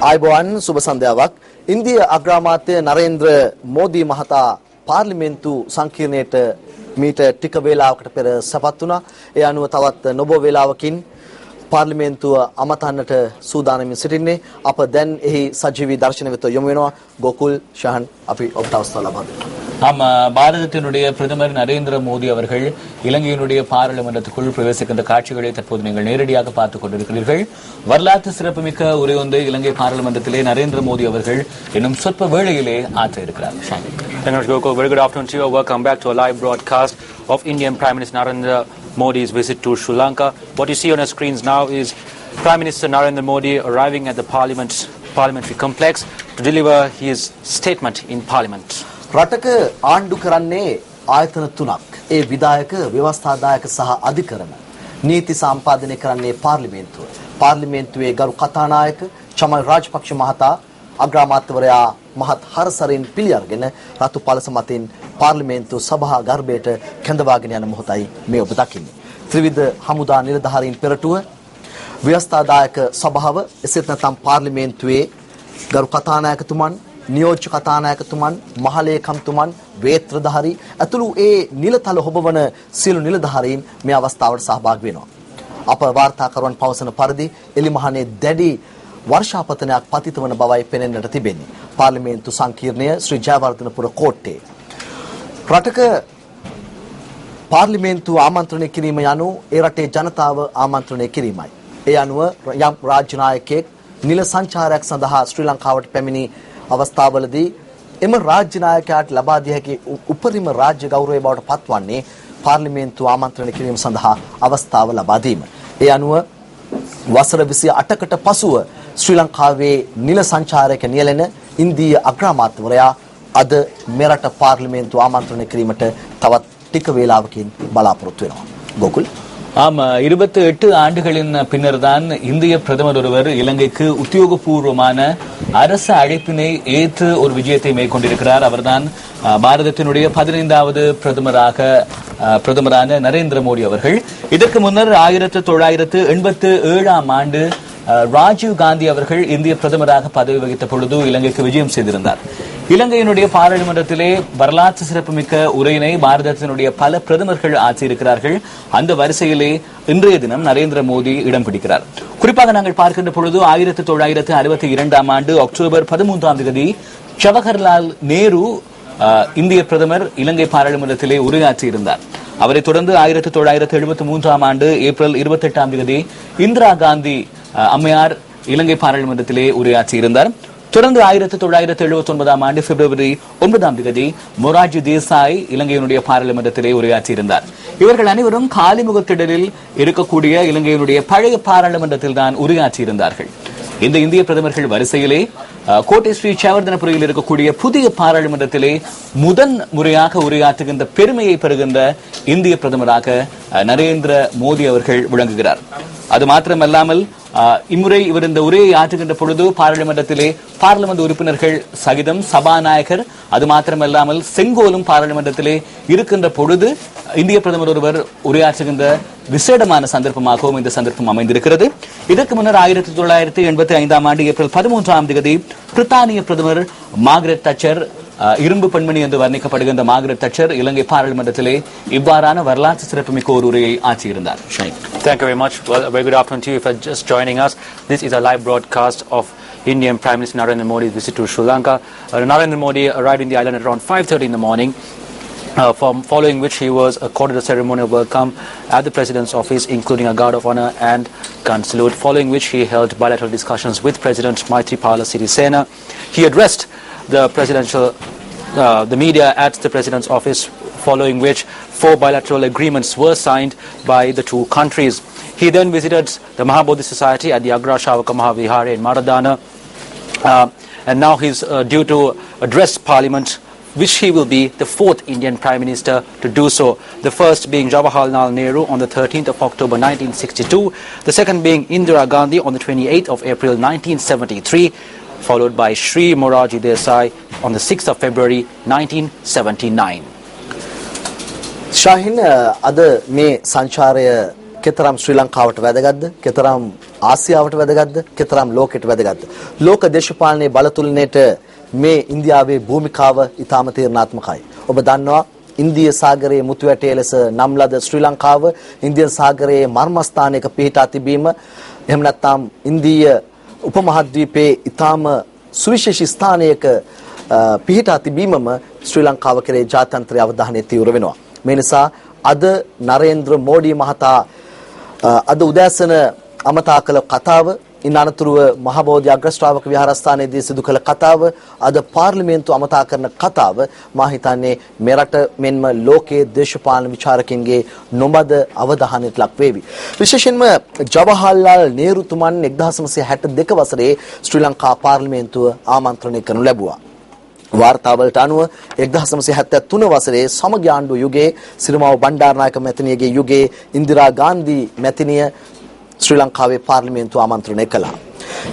ආයුබෝවන් සුබ සන්ධ්‍යාවක්. ඉන්දිය අග්‍රාමාත්‍ය නරේන්ද්‍ර මෝදි මහතා පාර්ලිමේන්තු සංකීර්ණයට මීට ටික වේලාවකට පෙර සපත් වුණා. ඒ අනුව තවත් නොබෝ වේලාවකින් පාර්ලිමේන්තුව අමතන්නට සූදානමින් සිටින්නේ. අප දැන් එහි සජීවී දර්ශන වෙත යොමු වෙනවා. கோகுல் ஷஹன் අපි ඔබට අවස්ථාව ලබා දෙනවා. பாரதத்தினுடைய பிரதமர் நரேந்திர மோடி அவர்கள் இலங்கையினுடைய பாராளுமன்றத்துக்குள் பிரவேசிக்கின்ற காட்சிகளை தற்போது நீங்கள் நேரடியாக பார்த்துக் கொண்டிருக்கிறீர்கள். வரலாற்று சிறப்புமிக்க உரை ஒன்றை இலங்கை பாராளுமன்றத்திலே நரேந்திர மோடி அவர்கள் இன்னும் சொற்ப வேளையிலே ஆற்ற இருக்கிறார். Very good afternoon to you. Welcome back to a live broadcast of Indian Prime Minister Narendra Modi's visit to Sri Lanka. What you see on your screens now is Prime Minister Narendra Modi arriving at the parliamentary complex to deliver his statement in Parliament. රටක ආණ්ඩු කරන්නේ ආයතන තුනක්. ඒ විධායක, ව්‍යවස්ථාදායක සහ අධිකරණ. නීති සම්පාදනය කරන්නේ පාර්ලිමේන්තුව. පාර්ලිමේන්තුවේ ගරු කතානායක චමල් රාජපක්ෂ මහතා අග්‍රාමාත්‍යවරයා මහත් හරසරින් පිළි අරගෙන රතු පළස මතින් පාර්ලිමේන්තු සභා ගර්භයට කැඳවාගෙන යන මොහොතයි මේ ඔබ දකින්නේ. ත්‍රිවිධ හමුදා නිලධාරීන් පෙරටුව, ව්‍යවස්ථාදායක සභාව, එසේත් නැත්නම් පාර්ලිමේන්තුවේ ගරු කතානායකතුමන්, නියෝජ්‍ය කතානායකතුමන්, මහලේකම්තුමන්, වේත්‍රධාරී ඇතුළු ඒ නිලතල හොබවන සියලු නිලධාරීන් මේ අවස්ථාවට සහභාගී වෙනවා. අප වාර්තාකරුවන් පවසන පරිදි එලිමහනේ දැඩි වර්ෂාපතනයක් පතිත වන බවයි පෙනෙන්නට තිබෙන්නේ. පාර්ලිමේන්තු සංකීර්ණය ශ්‍රී ජයවර්ධනපුර කෝට්ටේ. රටක පාර්ලිමේන්තුව ආමන්ත්‍රණය කිරීම යනු ඒ රටේ ජනතාව ආමන්ත්‍රණය කිරීමයි. ඒ අනුව යම් රාජ්‍ය නායකයෙක් නිල සංචාරයක් සඳහා ශ්‍රී ලංකාවට පැමිණි අවස්ථාවලදී එම රාජ්‍ය නායකයාට ලබා දිය හැකි උපරිම රාජ්‍ය ගෞරවය බවට පත්වන්නේ පාර්ලිමේන්තුව ආමන්ත්‍රණය කිරීම සඳහා අවස්ථාව ලබා දීම. ඒ අනුව වසර 28කට පසුව ශ්‍රී ලංකාවේ නිල සංචාරයක නියැලෙන ඉන්දීය අග්‍රාමාත්‍යවරයා අද මෙරට පාර්ලිමේන්තුව ආමන්ත්‍රණය කිරීමට තවත් ටික වේලාවකින් බලාපොරොත්තු වෙනවා. கோகுல். 28 ஆண்டுகளின் பின்னர் தான் இந்திய பிரதமர் ஒருவர் இலங்கைக்கு உத்தியோகபூர்வமான அரசு அழைப்பினை ஏற்று ஒரு விஜயத்தை மேற்கொண்டிருக்கிறார். அவர்தான் பாரதத்தினுடைய 15வது பிரதமரான நரேந்திர மோடி அவர்கள். இதற்கு முன்னர் 1987 ஆண்டு ராஜீவ் காந்தி அவர்கள் இந்திய பிரதமராக பதவி வகித்த பொழுது இலங்கைக்கு விஜயம் செய்திருந்தார். இலங்கையினுடைய பாராளுமன்றத்திலே வரலாற்று சிறப்புமிக்க உரையினை பாரதத்தினுடைய பல பிரதமர்கள் ஆற்றியிருக்கிறார்கள். அந்த வரிசையிலே இன்றைய தினம் நரேந்திர மோடி இடம் பிடிக்கிறார். குறிப்பாக நாங்கள் பார்க்கின்ற பொழுது 1962 ஆண்டு அக்டோபர் 13 ஜவஹர்லால் நேரு இந்திய பிரதமர் இலங்கை பாராளுமன்றத்திலே உரையாற்றியிருந்தார். அவரைத் தொடர்ந்து 1973 ஆண்டு ஏப்ரல் 28 இந்திரா காந்தி அம்மையார் இலங்கை பாராளுமன்றத்திலே உரையாற்றியிருந்தார். தொடர்ந்து 1979 ஆண்டு பிப்ரவரி 9 மொரார்ஜி தேசாய் இலங்கையினுடைய பாராளுமன்றத்திலே உரையாற்றியிருந்தார். இவர்கள் அனைவரும் காலிமுகத்திடலில் இருக்கக்கூடிய இலங்கையினுடைய பழைய பாராளுமன்றத்தில் தான் உரையாற்றியிருந்தார்கள். இந்த இந்திய பிரதமர்கள் வரிசையிலே கோட்டை ஸ்ரீ ஜெயவர்தனபுரியில் இருக்கக்கூடிய புதிய பாராளுமன்றத்திலே முதன் முறையாக உரையாற்றுகின்ற பெருமையை பெறுகின்ற இந்திய பிரதமராக நரேந்திர மோடி அவர்கள் விளங்குகிறார். அது மாத்திரமல்லாமல் இம்முறை இவர் இந்த உரையை ஆற்றுகின்ற பொழுது பாராளுமன்றத்திலே பார்லிமெண்ட் உறுப்பினர்கள் சகிதம் சபாநாயகர், அது மாத்திரமல்லாமல் செங்கோலும் பாராளுமன்றத்திலே இருக்கின்ற பொழுது இந்திய பிரதமர் ஒருவர் உரையாற்றுகின்ற விசேடமான சந்தர்ப்பமாகவும் இந்த சந்தர்ப்பம் அமைந்திருக்கிறது. இதற்கு முன்னர் 1985 ஆண்டு ஏப்ரல் 13 பிரித்தானிய பிரதமர் மார்கரெட் தச்சர், இரும்பு பெண்மணி என்று வர்ணிக்கப்படுகின்ற மார்கரெட் தச்சர் இலங்கை பாராளுமன்றத்திலே இவ்வாறான வரலாற்று சிறப்புமிக்க ஒரு உரையை ஆற்றியிருந்தார். Thank you very much. Well, a very good afternoon to you if you're just joining us. This is a live broadcast of Indian Prime Minister Narendra Modi's visit to Sri Lanka. Narendra Modi arrived in the island at around 5:30 in the morning, following which he was accorded a ceremonial welcome at the President's office, including a guard of honor and gun salute, following which he held bilateral discussions with President Maithripala Sirisena. He addressed the media at the President's office, following which 4 bilateral agreements were signed by the two countries. He then visited the Mahabodhi Society at the Agra Shavaka Mahavihara in Maradana, and now he's due to address Parliament, which he will be the 4th Indian Prime Minister to do so. The first being Jawaharlal Nehru on the 13th of October 1962, the second being Indira Gandhi on the 28th of April 1973, followed by Shri Morarji Desai on the 6th of February 1979. ශාහින් අද මේ සංචාරය කෙතරම් ශ්‍රී ලංකාවට වැදගත්ද, කෙතරම් ආසියාවට වැදගත්ද, කෙතරම් ලෝකෙට වැදගත්ද. ලෝක දේශපාලනයේ බලතුලනයට මේ ඉන්දියාවේ භූමිකාව ඉතාම තීරණාත්මකයි. ඔබ දන්නවා ඉන්දිය සාගරයේ මුතු වැටේ ලෙස නම් ලද ශ්‍රී ලංකාව ඉන්දියන් සාගරයේ මර්මස්ථානයක පිහිටා තිබීම, එහෙම නැත්නම් ඉන්දීය උපමහද්වීපයේ ඉතාම සුවිශේෂී ස්ථානයක පිහිටා තිබීමම ශ්‍රී ලංකාව කෙරේ ජාත්‍යන්තර අවධානය තීව්‍ර වෙනවා. මේ නිසා අද නරේන්ද්‍ර මෝඩි මහතා අද උදෑසන අමතා කළ කතාව, ඉන් අනතුරුව මහබෝධි අග්‍රශ්‍රාවක විහාරස්ථානයේදී සිදු කළ කතාව, අද පාර්ලිමේන්තුව අමතා කරන කතාව මා හිතන්නේ මෙරට මෙන්ම ලෝකයේ දේශපාලන විචාරකින්ගේ නොමද අවධානයට ලක් වේවි. විශේෂයෙන්ම ජවහර්ලාල් නේරුතුමන් 1962 වසරේ ශ්‍රී ලංකා පාර්ලිමේන්තුව ආමන්ත්‍රණය කරනු ලැබුවා. වාර්තාවලට අනුව 1973 වසරේ සමගි ආණ්ඩුව යුගයේ සිරිමාව බණ්ඩාරනායක මැතිණියගේ යුගයේ ඉන්දිරා ගාන්ධි මැතිණිය ශ්‍රී ලංකාවේ පාර්ලිමේන්තුව ආමන්ත්‍රණය කළා.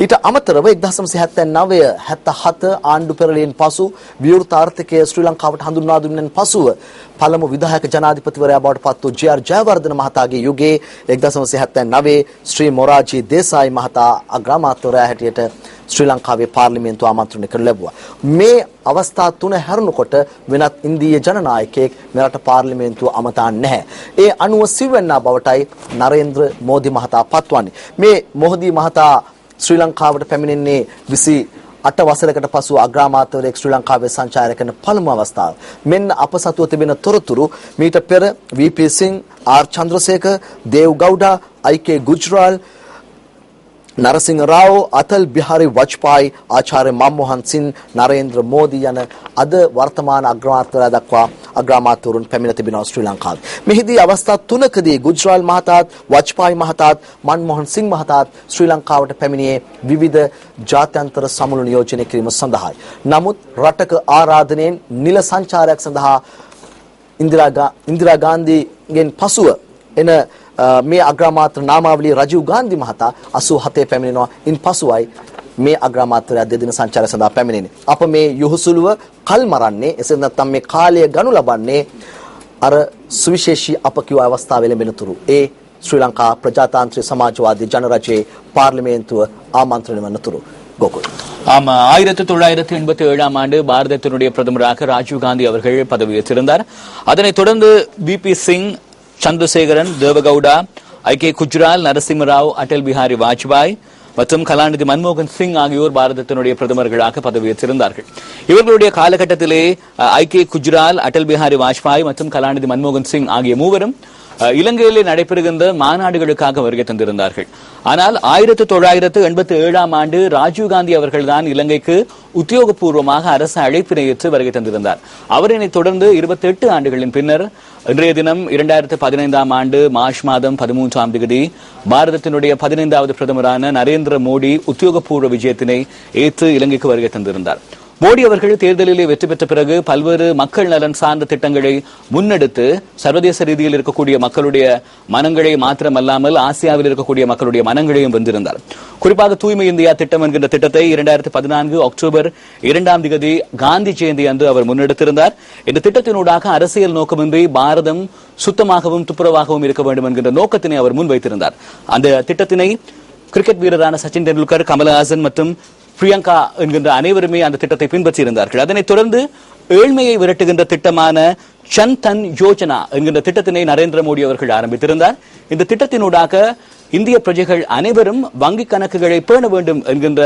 ඊට අමතරව 1979-77 ආණ්ඩු පෙරළියෙන් පසු විවෘත ආර්ථිකය ශ්‍රී ලංකාවට හඳුන්වා දුන්නෙන් පසුව පළමු විධායක ජනාධිපතිවරයා බවට පත් වූ ජේ.ආර්. ජයවර්ධන මහතාගේ යුගයේ 1979 ශ්‍රී මොරාජී දේසායි මහතා අග්‍රාමාත්‍යවරයා හැටියට ශ්‍රී ලංකාවේ පාර්ලිමේන්තුව ආමන්ත්‍රණය කරනු ලැබුවා. මේ අවස්ථා තුන හැරුණකොට වෙනත් ඉන්දීය ජනනායකයෙක් මෙරට පාර්ලිමේන්තුව අමතා නැහැ. ඒ අනුව සිව්වැන්නා බවටයි නරේන්ද්‍ර මෝදි මහතා පත්වන්නේ. මේ මෝදි මහතා ශ්‍රී ලංකාවට පැමිණෙන්නේ 28 වසරකට පසු අග්‍රාමාත්‍යවරයෙක් ශ්‍රී ලංකාවේ සංචාරය කරන පළමු අවස්ථාව. මෙන්න අප සතුව තිබෙන තොරතුරු මීට පෙර වී.පී. සිං, ආර්. චන්ද්‍රසේකර, දේව් ගෞඩා, අයි.කේ. ගුජ්රාල්, නරසිංහ රාව්, අතල් බිහාරි වජ්පායි, ආචාර්ය මන්මෝහන් සිං, නරේන්ද්‍ර මෝදි යන අද වර්තමාන අග්‍රාමාත්‍යවරයා දක්වා අග්‍රාමාත්‍යවරුන් පැමිණ තිබෙනවා ශ්‍රී ලංකාවේ. මෙහිදී අවස්ථා තුනකදී ගුජ්රාල් මහතාත්, වජ්පායි මහතාත්, මන්මෝහන් සිං මහතාත් ශ්‍රී ලංකාවට පැමිණියේ විවිධ ජාත්‍යන්තර සමුළු නියෝජනය කිරීම සඳහායි. නමුත් රටක ආරාධනයෙන් නිල සංචාරයක් සඳහා ඉන්දිරා ගාන්ධිගෙන් පසුව එන මේ අග්‍රාමාත්‍ය නාමාවලිය රජීව් ගාන්ධි මහතා 87 පැමිණෙනවා. ඉන් පසුවයි මේ අග්‍රාමාත්‍යවරයා දෙදින සංචාරය සඳහා පැමිණෙන්නේ. අප මේ යොහුසුලුව කල් මරන්නේ, එසේ නැත්නම් මේ කාලය ගනු ලබන්නේ අර සුවිශේෂී අප කිව් අවස්ථාව ලැබෙනතුරු ඒ ශ්‍රී ලංකා ප්‍රජාතාන්ත්‍රික සමාජවාදී ජනරජයේ පාර්ලිමේන්තුව ආමන්ත්‍රණය වනතුරු. கோகுல். ஆமா, 1987 ஆண்டு பாரதத்தினுடைய பிரதமராக ராஜீவ் காந்தி அவர்கள் பதவியேற்றிருந்தார். அதனைத் தொடர்ந்து வி.பி. சிங், சந்திரசேகரன், தேவகவுடா, ஐ.கே. குஜ்ரால், நரசிம்மராவ், அடல் பிஹாரி வாஜ்பாய் மற்றும் கலாநிதி மன்மோகன் சிங் ஆகியோர் பாரதத்தினுடைய பிரதமர்களாக பதவியேற்றிருந்தார்கள். இவர்களுடைய காலகட்டத்திலே ஐ.கே. குஜ்ரால், அடல் பிஹாரி வாஜ்பாய் மற்றும் கலாநிதி மன்மோகன் சிங் ஆகிய மூவரும் இலங்கையிலே நடைபெறுகின்ற மாநாடுகளுக்காக வருகை தந்திருந்தார்கள். ஆனால் 1987 ஆண்டு ராஜீவ்காந்தி அவர்கள்தான் இலங்கைக்கு உத்தியோகபூர்வமாக அரசு அழைப்பினை ஏற்று வருகை தந்திருந்தார். அவரினை தொடர்ந்து 28 ஆண்டுகளின் பின்னர் இன்றைய தினம் 2015 ஆண்டு மார்ச் மாதம் 13ஆம் தேதி பாரதத்தினுடைய 15வது பிரதமரான நரேந்திர மோடி உத்தியோகபூர்வ விஜயத்தினை ஏற்று இலங்கைக்கு வருகை தந்திருந்தார். மோடி அவர்கள் தேர்தலிலே வெற்றி பெற்ற பிறகு பல்வேறு மக்கள் நலன் சார்ந்த திட்டங்களை முன்னெடுத்து சர்வதேச ரீதியில் இருக்கக்கூடிய மக்களுடைய மனங்களை மாத்திரமல்லாமல் ஆசியாவில் இருக்கக்கூடிய மக்களுடைய மனங்களையும் வென்றிருந்தார். குறிப்பாக தூய்மை இந்தியா திட்டம் என்கின்ற திட்டத்தை 2014 அக்டோபர் 2ஆம் தேதி காந்தி ஜெயந்தி அன்று அவர் முன்னெடுத்திருந்தார். இந்த திட்டத்தினூடாக அரசியல் நோக்கமின்றி பாரதம் சுத்தமாகவும் துப்புரவாகவும் இருக்க வேண்டும் என்கின்ற நோக்கத்தினை அவர் முன்வைத்திருந்தார். அந்த திட்டத்தினை கிரிக்கெட் வீரரான சச்சின் டெண்டுல்கர், கமல்ஹாசன் மற்றும் பிரியங்கா என்கின்ற அனைவருமே அந்த திட்டத்தை பின்பற்றி இருந்தார்கள். அதனைத் தொடர்ந்து ஏழ்மையை விரட்டுகின்ற திட்டமான ஜன் தன் யோஜனா என்கின்ற திட்டத்தினை நரேந்திர மோடி அவர்கள் ஆரம்பித்திருந்தார். இந்த திட்டத்தினூடாக இந்திய பிரஜைகள் அனைவரும் வங்கிக் கணக்குகளை பேண வேண்டும் என்கின்ற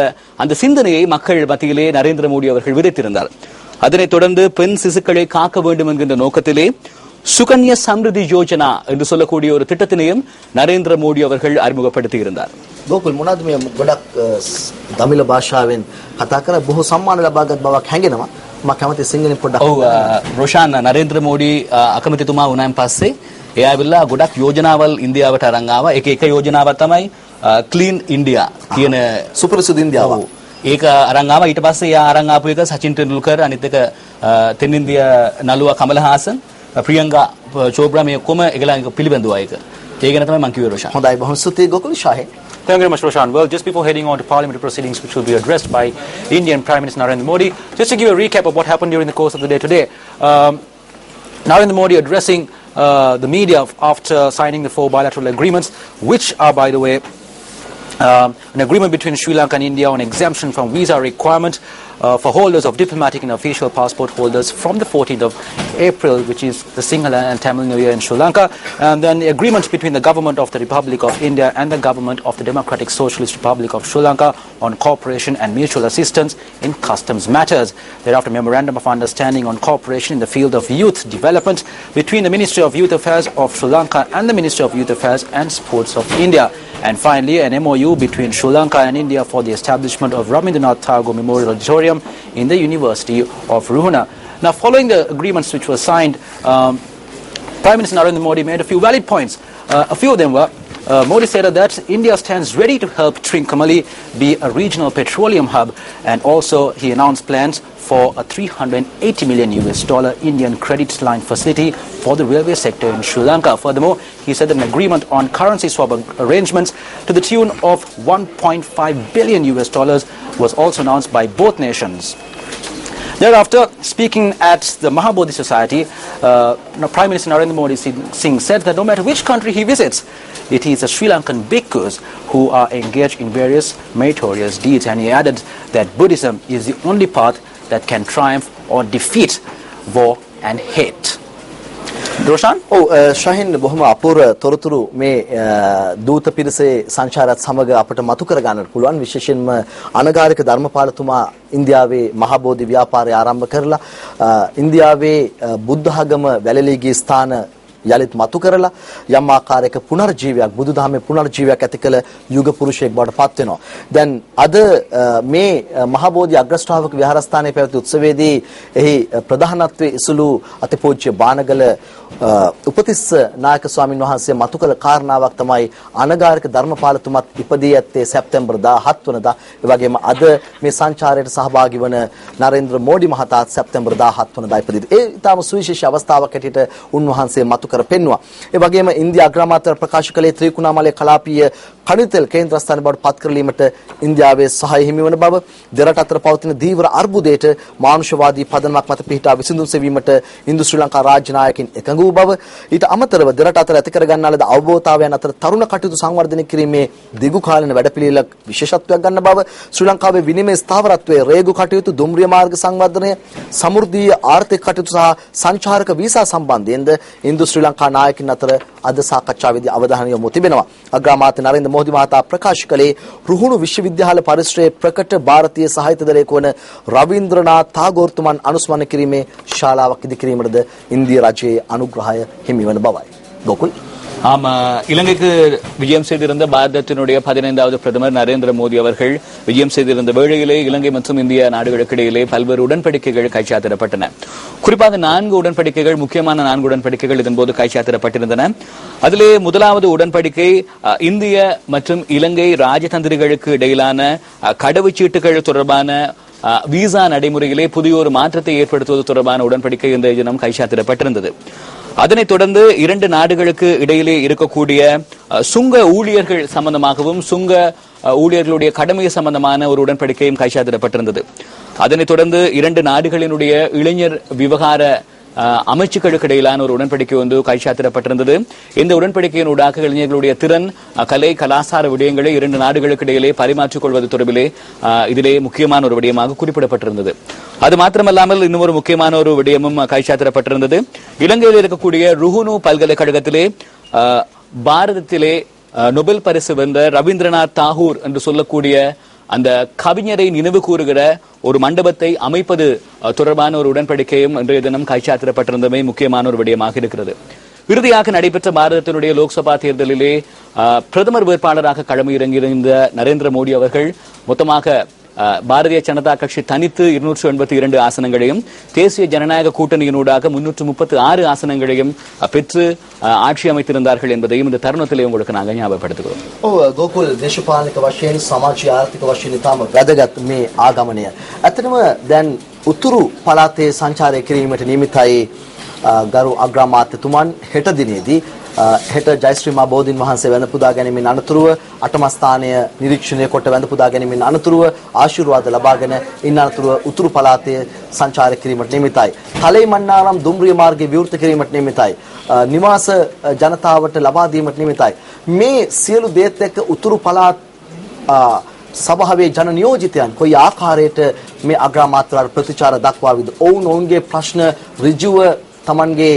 அந்த சிந்தனையை மக்கள் மத்தியிலே நரேந்திர மோடி அவர்கள் விதைத்திருந்தார். அதனைத் தொடர்ந்து பெண் சிசுக்களை காக்க வேண்டும் என்கின்ற நோக்கத்திலே சுகன்யா சம்ருதி யோஜனா என்று சொல்லக்கூடிய ஒரு திட்டத்தினையும் நரேந்திர மோடி அவர்கள் அறிமுகப்படுத்தியிருந்தார். ගෝකුල් මොනවද මේ ගොඩක් දමිළ භාෂාවෙන් කතා කරලා බොහෝ සම්මාන ලබාගත් බවක් හැඟෙනවා. මම කැමති සිංහලෙන් පොඩ්ඩක්. ඔව් රොෂාන්, නරේන්ද්‍ර මෝඩි අකමැතිතුමා වුණාන් පස්සේ එයා ඇවිල්ලා ගොඩක් යෝජනාවල් ඉන්දියාවට අරන් ආවා. එක යෝජනාවක් තමයි ක්ලීන් ඉන්දියා කියන සුපිරිසිදු ඉන්දියාව. ඒක අරන් ආවා. ඊට පස්සේ එයා අරන් ආපු එක සචින් ටෙන්ඩුල්කර්, අනිත් එක තෙන්නින්දිය නළුවා කමල්හාසන්, ප්‍රියංකා චෝප්‍රා මේ ඔක්කොම ඒගොල්ලන් පිළිබඳුවා ඒක. ඒ ගැන තමයි මම කිව්වේ රොෂාන්. හොඳයි, බොහොම ස්තුතියි ගෝකුල්. ෂාහින්. Thank you very much, Roshan. Well, just before heading on to parliamentary proceedings, which will be addressed by Indian Prime Minister Narendra Modi, just to give a recap of what happened during the course of the day today. Narendra Modi addressing the media after signing the 4 bilateral agreements, which are, by the way, an agreement between Sri Lanka and India on exemption from visa requirement for holders of diplomatic and official passport holders from the 14th of April, which is the Sinhala and Tamil New Year in Sri Lanka, and then the agreements between the government of the Republic of India and the government of the Democratic Socialist Republic of Sri Lanka on cooperation and mutual assistance in customs matters. Thereafter, memorandum of understanding on cooperation in the field of youth development between the Ministry of Youth Affairs of Sri Lanka and the Ministry of Youth Affairs and Sports of India. And finally, an MOU between Sri Lanka and India for the establishment of Rabindranath Tagore Memorial Auditorium in the University of Ruhuna. Now, following the agreements which were signed, Prime Minister Narendra Modi made a few valid points. A few of them were, Modi said that India stands ready to help Trincomalee be a regional petroleum hub, and also he announced plans for a $380 million Indian credit line facility for the railway sector in Sri Lanka. Furthermore, he said that an agreement on currency swap arrangements to the tune of $1.5 billion was also announced by both nations. Thereafter, speaking at the Mahabodhi Society, Prime Minister Narendra Modi Singh said that no matter which country he visits, it is the Sri Lankan bhikkhus who are engaged in various meritorious deeds, and he added that Buddhism is the only path that can triumph or defeat war and hate. Roshan? ශහින් බොහොම අපූර්ව තොරතුරු මේ දූත පිරිසේ සංචාරයත් සමග අපට මතු කර ගන්නට පුළුවන්. විශේෂයෙන්ම අනගාരിക ධර්මපාලතුමා ඉන්දියාවේ මහබෝධි ව්‍යාපාරය ආරම්භ කරලා ඉන්දියාවේ බුද්ධ ආගම වැළලී ගිය ස්ථාන යලිත් මතු කරලා යම් ආකාරයක පුනර්ජීවයක් බුදුදහමේ පුනර්ජීවයක් ඇති කළ යුග පුරුෂයෙක් බවට පත් වෙනවා. දැන් අද මේ මහබෝධි අග්‍රශ්‍රාවක විහාරස්ථානයේ පැවති උත්සවයේදී එහි ප්‍රධානත්වයේ ඉසුළු අතිපූජ්‍ය බානගල උපතිස්ස නායක ස්වාමින් වහන්සේ මතු කළ කාරණාවක් තමයි අනගාരിക ධර්මපාලතුමත් ඉපදී ඇත්තේ සැප්තැම්බර් 17 වෙනිදා. ඒ වගේම අද මේ සංචාරයට සහභාගී වන නරේන්ද්‍ර මෝඩි මහතාත් සැප්තැම්බර් 17 වෙනිදා ඉපදිද. ඒ ඊටම සුවිශේෂී අවස්ථාවක් හැටියට උන්වහන්සේ මතු කර පෙන්වුවා. ඒ වගේම ඉන්දියා අග්‍රාමාත්‍ය ප්‍රකාශ කළේ ත්‍රිකුණාමලයේ කලාපීය කණිතෙල් කේන්ද්‍රස්ථාන බවට පත් කරලීමට ඉන්දියාවේ සහාය හිමි වන බව, දෙරට අතර පවතින දීව්‍ර අර්බුදයට මානුෂවාදී පදනමක් මත පිහිටා විසඳුම් සෙවීමට ඉන්දු ශ්‍රී ලංකා රාජ්‍ය නායකින් එකඟ වූ බව, ඊට අමතරව දෙරට අතර ඇති කර ගන්නා ලද අවබෝධතාවයන් අතර තරුණ කටයුතු සංවර්ධනය කිරීමේ දිගු කාලින වැඩපිළිවෙලක් විශේෂත්වයක් ගන්න බව, ශ්‍රී ලංකාවේ විනිමය ස්ථාවරත්වයේ රේගු කටයුතු, දුම්රිය මාර්ග සංවර්ධනය, සමෘද්ධීය ආර්ථික කටයුතු සහ සංචාරක වීසා සම්බන්ධයෙන්ද ඉන්දු ශ්‍රී ලංකා නායකින් අතර අද සාකච්ඡාවේදී අවධානය යොමු තිබෙනවා. අග්‍රාමාත්‍ය නරේන්ද්‍ර මෝදි මහතා ප්‍රකාශ කළේ රුහුණු විශ්වවිද්‍යාල පරිශ්‍රයේ ප්‍රකට ಭಾರತೀಯ සාහිත්‍යදලයක වන රවීන්ද්‍රනාත් ටාගෝර්තුමන් අනුස්මරණය කිරීමේ ශාලාවක් ඉදිකිරීමටද ඉන්දිය රජයේ අනුග්‍රහය හිමි වන බවයි. ගෝකුල්. ஆமா, இலங்கைக்கு விஜயம் செய்திருந்த பாரதத்தினுடைய 15வது பிரதமர் நரேந்திர மோடி அவர்கள் விஜயம் செய்திருந்த வேளையிலே இலங்கை மற்றும் இந்திய நாடுகளுக்கு இடையிலே பல்வேறு உடன்படிக்கைகள் கைச்சாத்திடப்பட்டன. குறிப்பாக 4 உடன்படிக்கைகள், முக்கியமான 4 உடன்படிக்கைகள் இதன்போது கைச்சாத்திடப்பட்டிருந்தன. அதிலே முதலாவது உடன்படிக்கை இந்திய மற்றும் இலங்கை ராஜதந்திரிகளுக்கு இடையிலான கடவுச்சீட்டுகள் தொடர்பான விசா நடைமுறையிலே புதிய ஒரு மாற்றத்தை ஏற்படுத்துவது தொடர்பான உடன்படிக்கை இன்றைய தினம் கைச்சாத்திடப்பட்டிருந்தது. அதனைத் தொடர்ந்து 2 நாடுகளுக்கு இடையிலே இருக்கக்கூடிய சுங்க ஊழியர்கள் சம்பந்தமாகவும் சுங்க ஊழியர்களுடைய கடமை சம்பந்தமான ஒரு உடன்படிக்கையும் கைச்சாத்திடப்பட்டிருந்தது. அதனைத் தொடர்ந்து 2 நாடுகளினுடைய இளைஞர் விவகார அமைச்சுக்களுக்கு இடையிலான ஒரு உடன்படிக்கை ஒன்று கைச்சாத்திடப்பட்டிருந்தது. இந்த உடன்படிக்கையினூடாக இளைஞர்களுடைய திறன், கலை, கலாச்சார விடயங்களை 2 நாடுகளுக்கு இடையிலே பரிமாற்றிக் கொள்வது தொடர்பிலே இதிலே முக்கியமான ஒரு விடயமாக குறிப்பிடப்பட்டிருந்தது. அது மாத்திரமல்லாமல் இன்னும் ஒரு முக்கியமான ஒரு விடயமும் கைச்சாத்திடப்பட்டிருந்தது. இலங்கையில் இருக்கக்கூடிய ருஹுணு பல்கலைக்கழகத்திலே பாரதத்திலே நொபெல் பரிசு வென்ற ரவீந்திரநாத் தாகூர் என்று சொல்லக்கூடிய அந்த கவிஞரை நினைவு கூறுகிற ஒரு மண்டபத்தை அமைப்பது தொடர்பான ஒரு உடன்படிக்கையும் இன்றைய தினம் கைச்சாத்திடப்பட்டிருந்தமை முக்கியமான ஒரு விடயமாக இருக்கிறது. இறுதியாக நடைபெற்ற பாரதத்தினுடைய லோக்சபா தேர்தலிலே பிரதமர் வேட்பாளராக களமிறங்கியிருந்த நரேந்திர மோடி அவர்கள் மொத்தமாக பாரதிய ஜனதா கட்சி தனித்து 282 ஆசனங்களையும், தேசிய ஜனநாயக கூட்டணியினூடாக 336 ஆசனங்களையும் பெற்று ஆட்சி அமைத்திருந்தார்கள் என்பதையும் இந்த தருணத்திலே உங்களுக்கு நாங்கள் ஞாபகப்படுத்துகிறோம். ගෝකුල් දේශපාලනික වශයෙන් සමාජීය ආර්ථික වශයෙන් ඉතාම වැදගත් මේ ආගමනය. ඇත්තටම දැන් උතුරු පළාතේ සංචාරය කිරීමට නියමිතයි ගරු අග්‍රාමාත්‍යතුමන් හෙට දිනේදී හෙට ජයශ්‍රී මා බෝධින් වහන්සේ වැඳ පුදා ගැනීමෙන් අනතුරුව අටම ස්ථානය නිරීක්ෂණය කොට වැඳ පුදා ගැනීමෙන් අනතුරුව ආශිර්වාද ලබාගෙන ඉන් අනතුරුව උතුරු පළාතේ සංචාරය කිරීමට නියමිතයි. තලේ මන්නාරම් දුම්රිය මාර්ගයේ විවෘත කිරීමට නියමිතයි. නිවාස ජනතාවට ලබා දීමට නියමිතයි. මේ සියලු දේත් එක්ක උතුරු පළාත් සභාවේ ජන නියෝජිතයන් කොයි ආකාරයට මේ අග්‍රාමාත්‍යවරයාට ප්‍රතිචාර දක්වාවිද? ඔවුන්ගේ ප්‍රශ්න ඍජුව Tamanගේ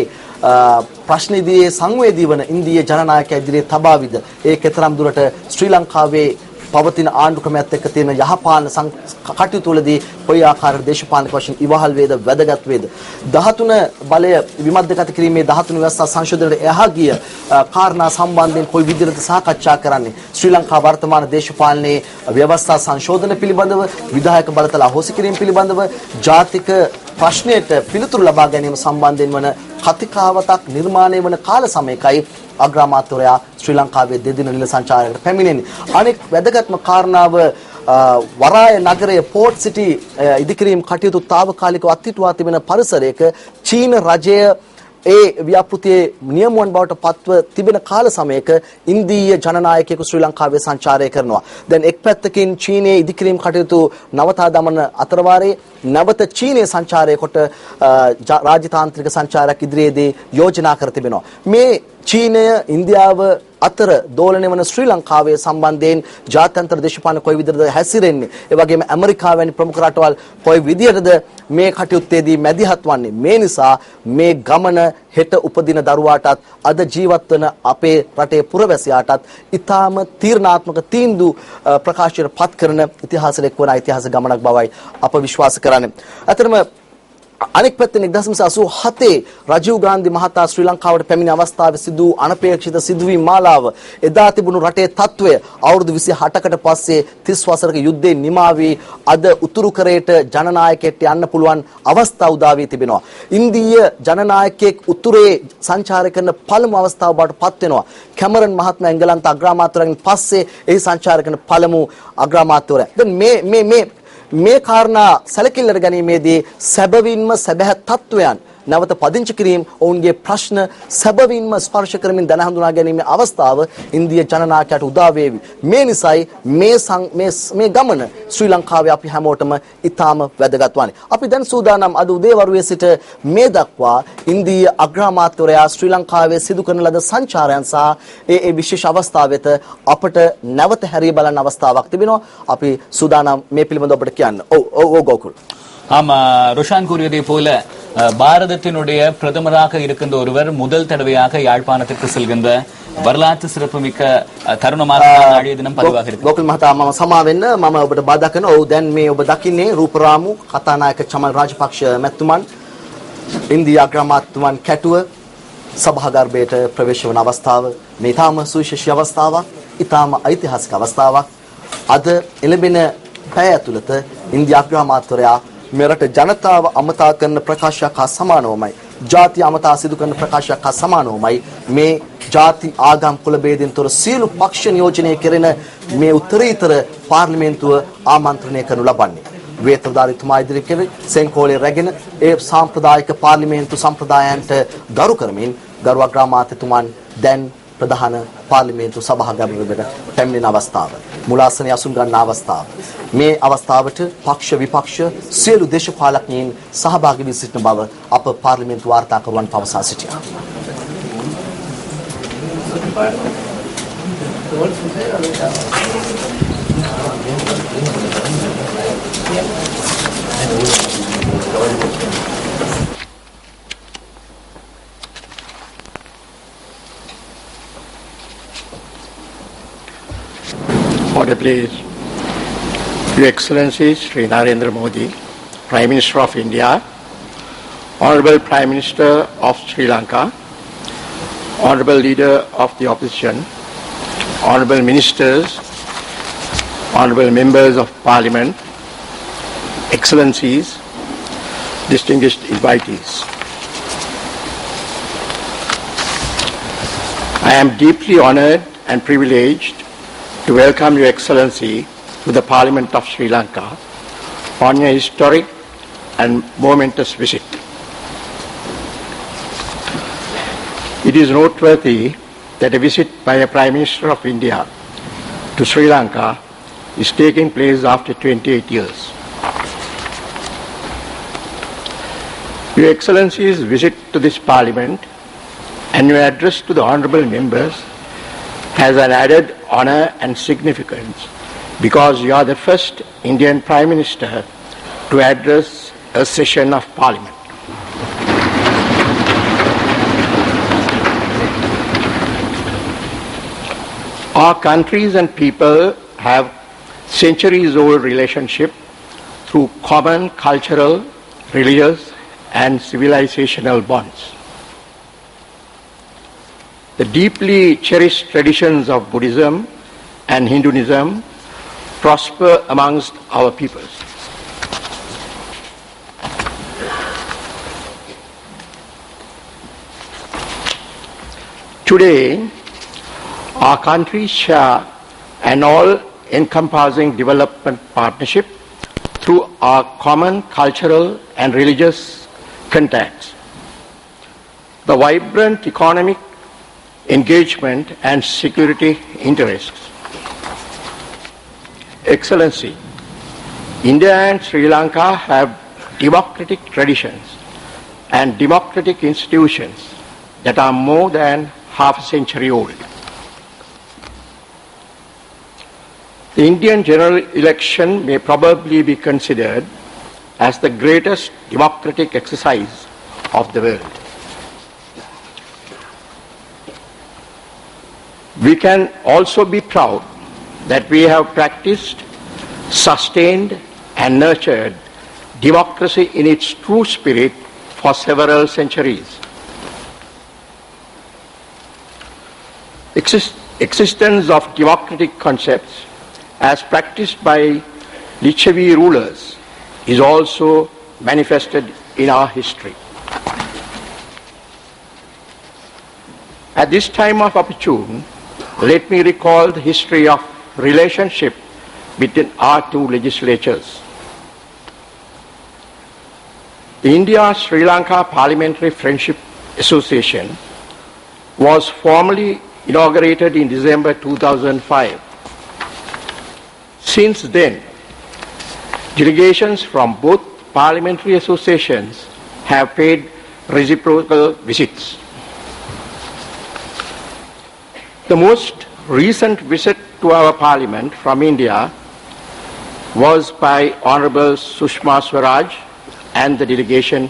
ප්‍රශ්නේදී සංවේදී වන ඉන්දියා ජනනායකයා ඉදිරියේ තබාවිද? ඒ කෙතරම් දුරට ශ්‍රී ලංකාවේ පවතින ආණ්ඩු ක්‍රමයත් එක්ක තියෙන යහපාලන කටයුතු වලදී කොයි ආකාරයට දේශපාලනික වශයෙන් ඉවහල් වේද වැදගත් වේද? 13 බලය විමද්දගත කිරීමේ 13 ව්‍යවස්ථා සංශෝධනයට එහා ගිය කාරණා සම්බන්ධයෙන් කොයි විදිහට සාකච්ඡා කරන්නේ? ශ්‍රී ලංකා වර්තමාන දේශපාලනයේ ව්‍යවස්ථා සංශෝධන පිළිබඳව, විධායක බලතල අහෝසි කිරීම පිළිබඳව, ජාතික ප්‍රශ්නයට පිළිතුරු ලබා ගැනීම සම්බන්ධයෙන් වන කතිකාවතක් නිර්මාණය වන කාල සමයකයි අග්‍රාමාත්‍යවරයා ශ්‍රී ලංකාවේ දෙදින නිල සංචාරයකට පැමිණෙන්නේ. අනෙක් වැදගත්ම කාරණාව වරාය නගරයේ පෝර්ට් සිටි ඉදිකිරීම් කටයුතු తాවකාලිකව අත්හිටුවා තිබෙන පරිසරයක චීන රජය ඒ ව්‍යාපෘතියේ නියමුවන් බවට පත්ව තිබෙන කාල සමයක ඉන්දීය ජනනායකයෙකු ශ්‍රී ලංකාවේ සංචාරය කරනවා. දැන් එක් පැත්තකින් චීනයේ ඉදිකිරීම් කටයුතු නවතා දමන අතරවාරයේ නැවත චීනයේ සංචාරය කොට රාජතාන්ත්‍රික සංචාරයක් ඉදිරියේදී යෝජනා කර තිබෙනවා. මේ චීනය ඉන්දියාව අතර දෝලණය වන ශ්‍රී ලංකාවේ සම්බන්ධයෙන් ජාත්‍යන්තර දේශපාලන කොයි විදිහටද හැසිරෙන්නේ? ඒ වගේම ඇමරිකාව වැනි ප්‍රමුඛ රටවල් කොයි විදිහටද මේ කටයුත්තේදී මැදිහත් වන්නේ? මේ නිසා මේ ගමන හෙට උපදින දරුවාටත් අද ජීවත් වන අපේ රටේ පුරවැසියාටත් ඊටාම තීරණාත්මක තීන්දුව ප්‍රකාශයට පත් කරන ඉතිහාසයක් වන ඉතිහාස ගමනක් බවයි අප විශ්වාස කරන්නේ. අතරම අනෙක් පැත්තෙන් 1987 රජීව් ගාන්ධි මහතා ශ්‍රී ලංකාවට පැමිණි අවස්ථාවේ සිදු අනපේක්ෂිත සිදුවීම් මාලාව එදා තිබුණු රටේ තත්වය අවුරුදු 28කට පස්සේ 30 වසරක යුද්ධයෙන් නිමා වී අද උතුරු කරේට ජනනායකයෙක්ට යන්න පුළුවන් අවස්ථාව උදා වී තිබෙනවා. ඉන්දීය ජනනායකයෙක් උතුරේ සංචාරය කරන පළමු අවස්ථාව බවට පත් වෙනවා. කැමරන් මහත්මයා එංගලන්ත අග්‍රාමාත්‍යවරයන් පස්සේ එහි සංචාරය කරන පළමු අග්‍රාමාත්‍යවරයා. දැන් මේ කාරණා සැලකිල්ලට ගැනීමේදී සැබවින්ම සැබෑ තත්වයන් නැවත පදිංචි කිරීම ඔවුන්ගේ ප්‍රශ්න සැබවින්ම ස්පර්ශ කරමින් දැන හඳුනා ගැනීමේ අවස්ථාව ඉන්දියා ජනනායකයාට උදා වේවි. මේ නිසයි මේ ගමන ශ්‍රී ලංකාවේ අපි හැමෝටම ඉතාම වැදගත් වන්නේ. අපි දැන් සූදානම් අද උදේවරුේ සිට මේ දක්වා ඉන්දියා අග්‍රාමාත්‍යවරයා ශ්‍රී ලංකාවේ සිදු කරන ලද සංචාරයන් සහ ඒ විශේෂ අවස්ථාව වෙත අපට නැවත හැරී බලන්න අවස්ථාවක් තිබෙනවා. අපි சூதாනම් මේ පිළිබඳව අපට කියන්න. ඔව් ගෝකුල්. ஆமா, ருஷான் கூறியதை போல பாரதத்தினுடைய பிரதமராக இருக்கின்ற ஒருவர் முதல் தடவையாக யாழ்ப்பாணத்திற்கு செல்கின்ற வரலாற்று சிறப்புமிக்க தருணமாக நாளைய தினம் பதிவாக இருக்கு. ගෝකුල් මහතා මම සමා වෙන්න මම ඔබට බාධා කරනවා. ඔව් දැන් මේ ඔබ දකින්නේ රූපරාමු කතානායක චමල් රාජපක්ෂ මැතිතුමන් ඉන්දියා අග්‍රාමාත්‍යතුමන් කැටුව සභාගර්භයට ප්‍රවේශ වන අවස්ථාව. මේ ඊටාම සුවිශේෂී අවස්ථාවක්, ඊටාම ඓතිහාසික අවස්ථාවක්. අද එළඹෙන පැය ඇතුළත ඉන්දියා අග්‍රාමාත්‍යවරයා මෙරට ජනතාව අමතා කරන ප්‍රකාශයක් හා සමානවමයි, ජාතිය අමතා සිදු කරන ප්‍රකාශයක් හා සමානවමයි මේ ජාති ආගම් කුල ભેදෙන් තොර සියලු පක්ෂ නියෝජනය කෙරෙන මේ උත්තරීතර පාර්ලිමේන්තුව ආමන්ත්‍රණය කරනු ලබන්නේ. වේතවදාරීතුමා ඉදිරියේ සෙන්කෝලේ රැගෙන ඒ සාම්ප්‍රදායික පාර්ලිමේන්තු සම්ප්‍රදායන්ට ගරු කරමින් ගරු අග්‍රාමාත්‍යතුමන් දැන් ප්‍රධාන පාර්ලිමේන්තු සභාගමනයකට පැමිණෙන අවස්ථාව, මුලාසනයේ අසුන් ගන්න අවස්ථාව. මේ අවස්ථාවට පක්ෂ විපක්ෂ සියලු දේශපාලකයන් සහභාගී වී සිටින බව අප පාර්ලිමේන්තු වාර්තාකරුවන් පවසා සිටියා. Order, please. Your Excellency Sri Narendra Modi, Prime Minister of India, Honorable Prime Minister of Sri Lanka, Honorable Leader of the Opposition, Honorable Ministers, Honorable Members of Parliament, Excellencies, distinguished invitees. I am deeply honored and privileged to welcome Your Excellency to the Parliament of Sri Lanka on your historic and momentous visit. It is noteworthy that a visit by a Prime Minister of India to Sri Lanka is taking place after 28 years. Your Excellency's visit to this Parliament and your address to the honourable members has an added honour and significance because you are the first Indian Prime Minister to address a session of Parliament. Our countries and people have centuries-old relationship through common cultural, religious and civilizational bonds. The deeply cherished traditions of Buddhism and Hinduism prosper amongst our peoples. Today, our countries share an all-encompassing development partnership through our common cultural and religious contacts. The vibrant economic engagement and security interests. Excellency, India and Sri Lanka have democratic traditions and democratic institutions that are more than half a century old. The Indian general election may probably be considered as the greatest democratic exercise of the world. We can also be proud that we have practiced, sustained and nurtured democracy in its true spirit for several centuries. Existence of democratic concepts as practiced by Licchavi rulers is also manifested in our history. At this time of opportune, let me recall the history of relationship between our two legislatures. The India-Sri Lanka Parliamentary Friendship Association was formally inaugurated in December 2005. Since then, delegations from both parliamentary associations have paid reciprocal visits. The most recent visit to our parliament from India was by Honorable Sushma Swaraj and the delegation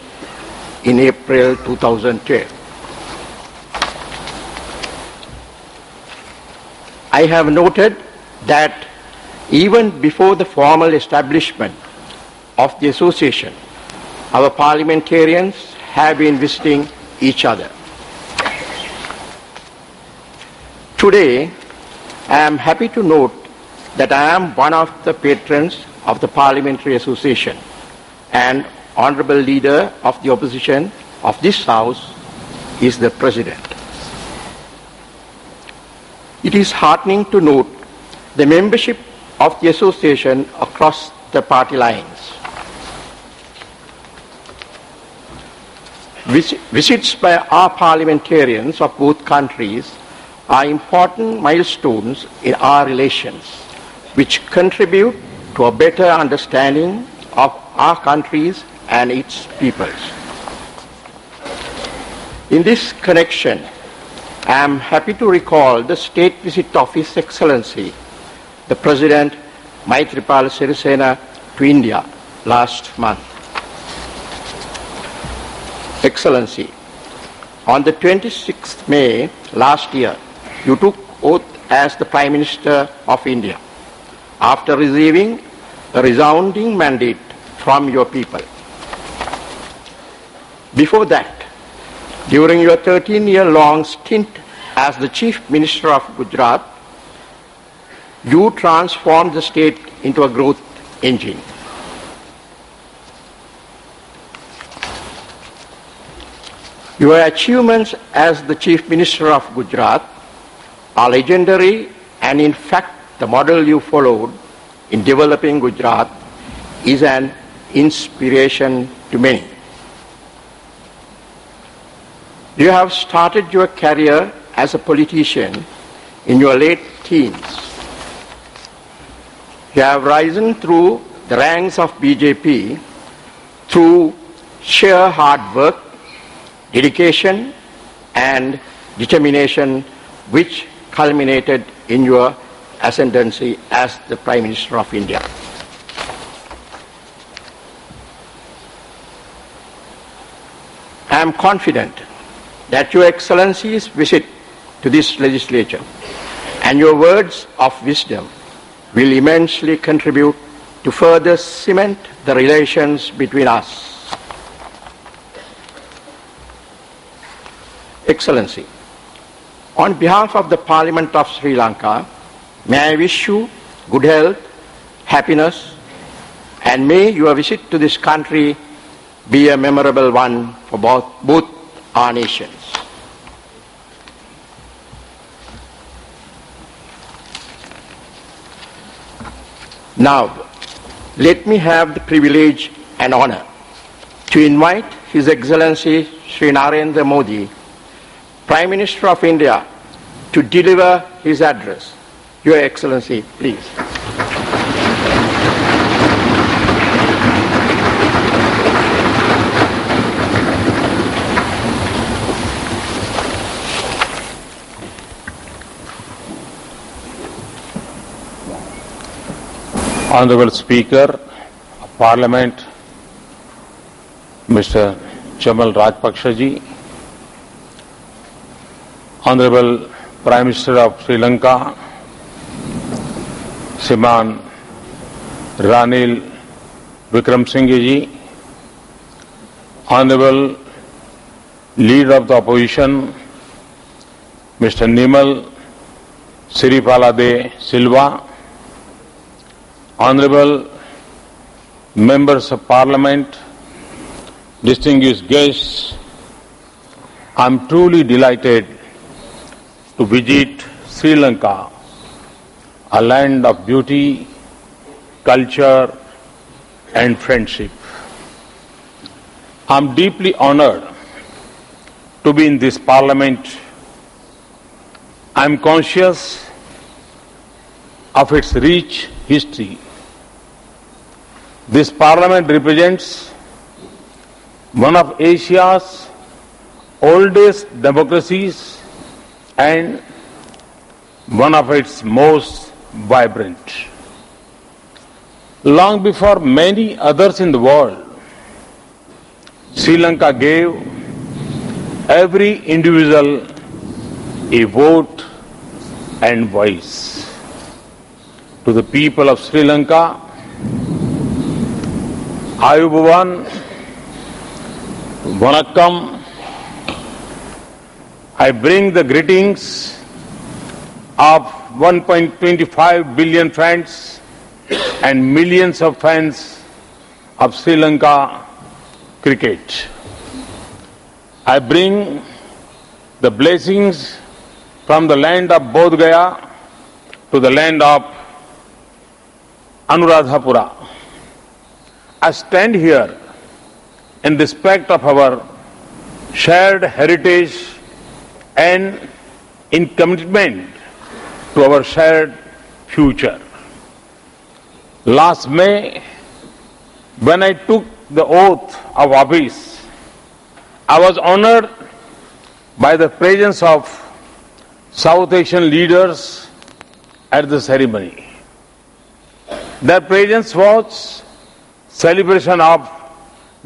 in April 2012. I have noted that even before the formal establishment of the association, our parliamentarians have been visiting each other. Today, I am happy to note that I am one of the patrons of the Parliamentary Association and Honourable Leader of the Opposition of this House is the President. It is heartening to note the membership of the Association across the party lines. Visits by our parliamentarians of both countries are important milestones in our relations, which contribute to a better understanding of our countries and its peoples. In this connection, I am happy to recall the state visit of His Excellency, the President Maithripala Sirisena, to India last month. Excellency, on the 26th May last year, you took oath as the Prime Minister of India after receiving a resounding mandate from your people. Before that, during your 13-year-long stint as the Chief Minister of Gujarat, you transformed the state into a growth engine. Your achievements as the Chief Minister of Gujarat are legendary, and in fact the model you followed in developing Gujarat is an inspiration to many. You have started your career as a politician in your late teens. You have risen through the ranks of BJP through sheer hard work, dedication and determination, which culminated in your ascendancy as the Prime Minister of India. I am confident that Your Excellency's visit to this legislature and your words of wisdom will immensely contribute to further cement the relations between us. Excellency, on behalf of the Parliament of Sri Lanka, may I wish you good health, happiness, and may your visit to this country be a memorable one for both our nations. Now, let me have the privilege and honor to invite His Excellency Sri Narendra Modi, Prime Minister of India, to deliver his address. Your Excellency, please. Honorable Speaker of Parliament, Mr. Chamal Rajpaksha ji, Honorable Prime Minister of Sri Lanka, Shriman Ranil Wickremesinghe ji, Honorable Leader of the Opposition, Mr. Nimal Siripala de Silva, Honorable Members of Parliament, distinguished guests, I am truly delighted to visit Sri Lanka, a land of beauty, culture and friendship. I am deeply honored to be in this Parliament. I am conscious of its rich history. This Parliament represents one of Asia's oldest democracies and one of its most vibrant. Long before many others in the world, Sri Lanka gave every individual a vote and voice. To the people of Sri Lanka, Ayubowan, Vanakkam, I bring the greetings of 1.25 billion friends and millions of fans of Sri Lanka cricket. I bring the blessings from the land of Bodh Gaya to the land of Anuradhapura. I stand here in respect of our shared heritage and in commitment to our shared future. Last May, when I took the oath of office, I was honored by the presence of South Asian leaders at the ceremony. Their presence was celebration of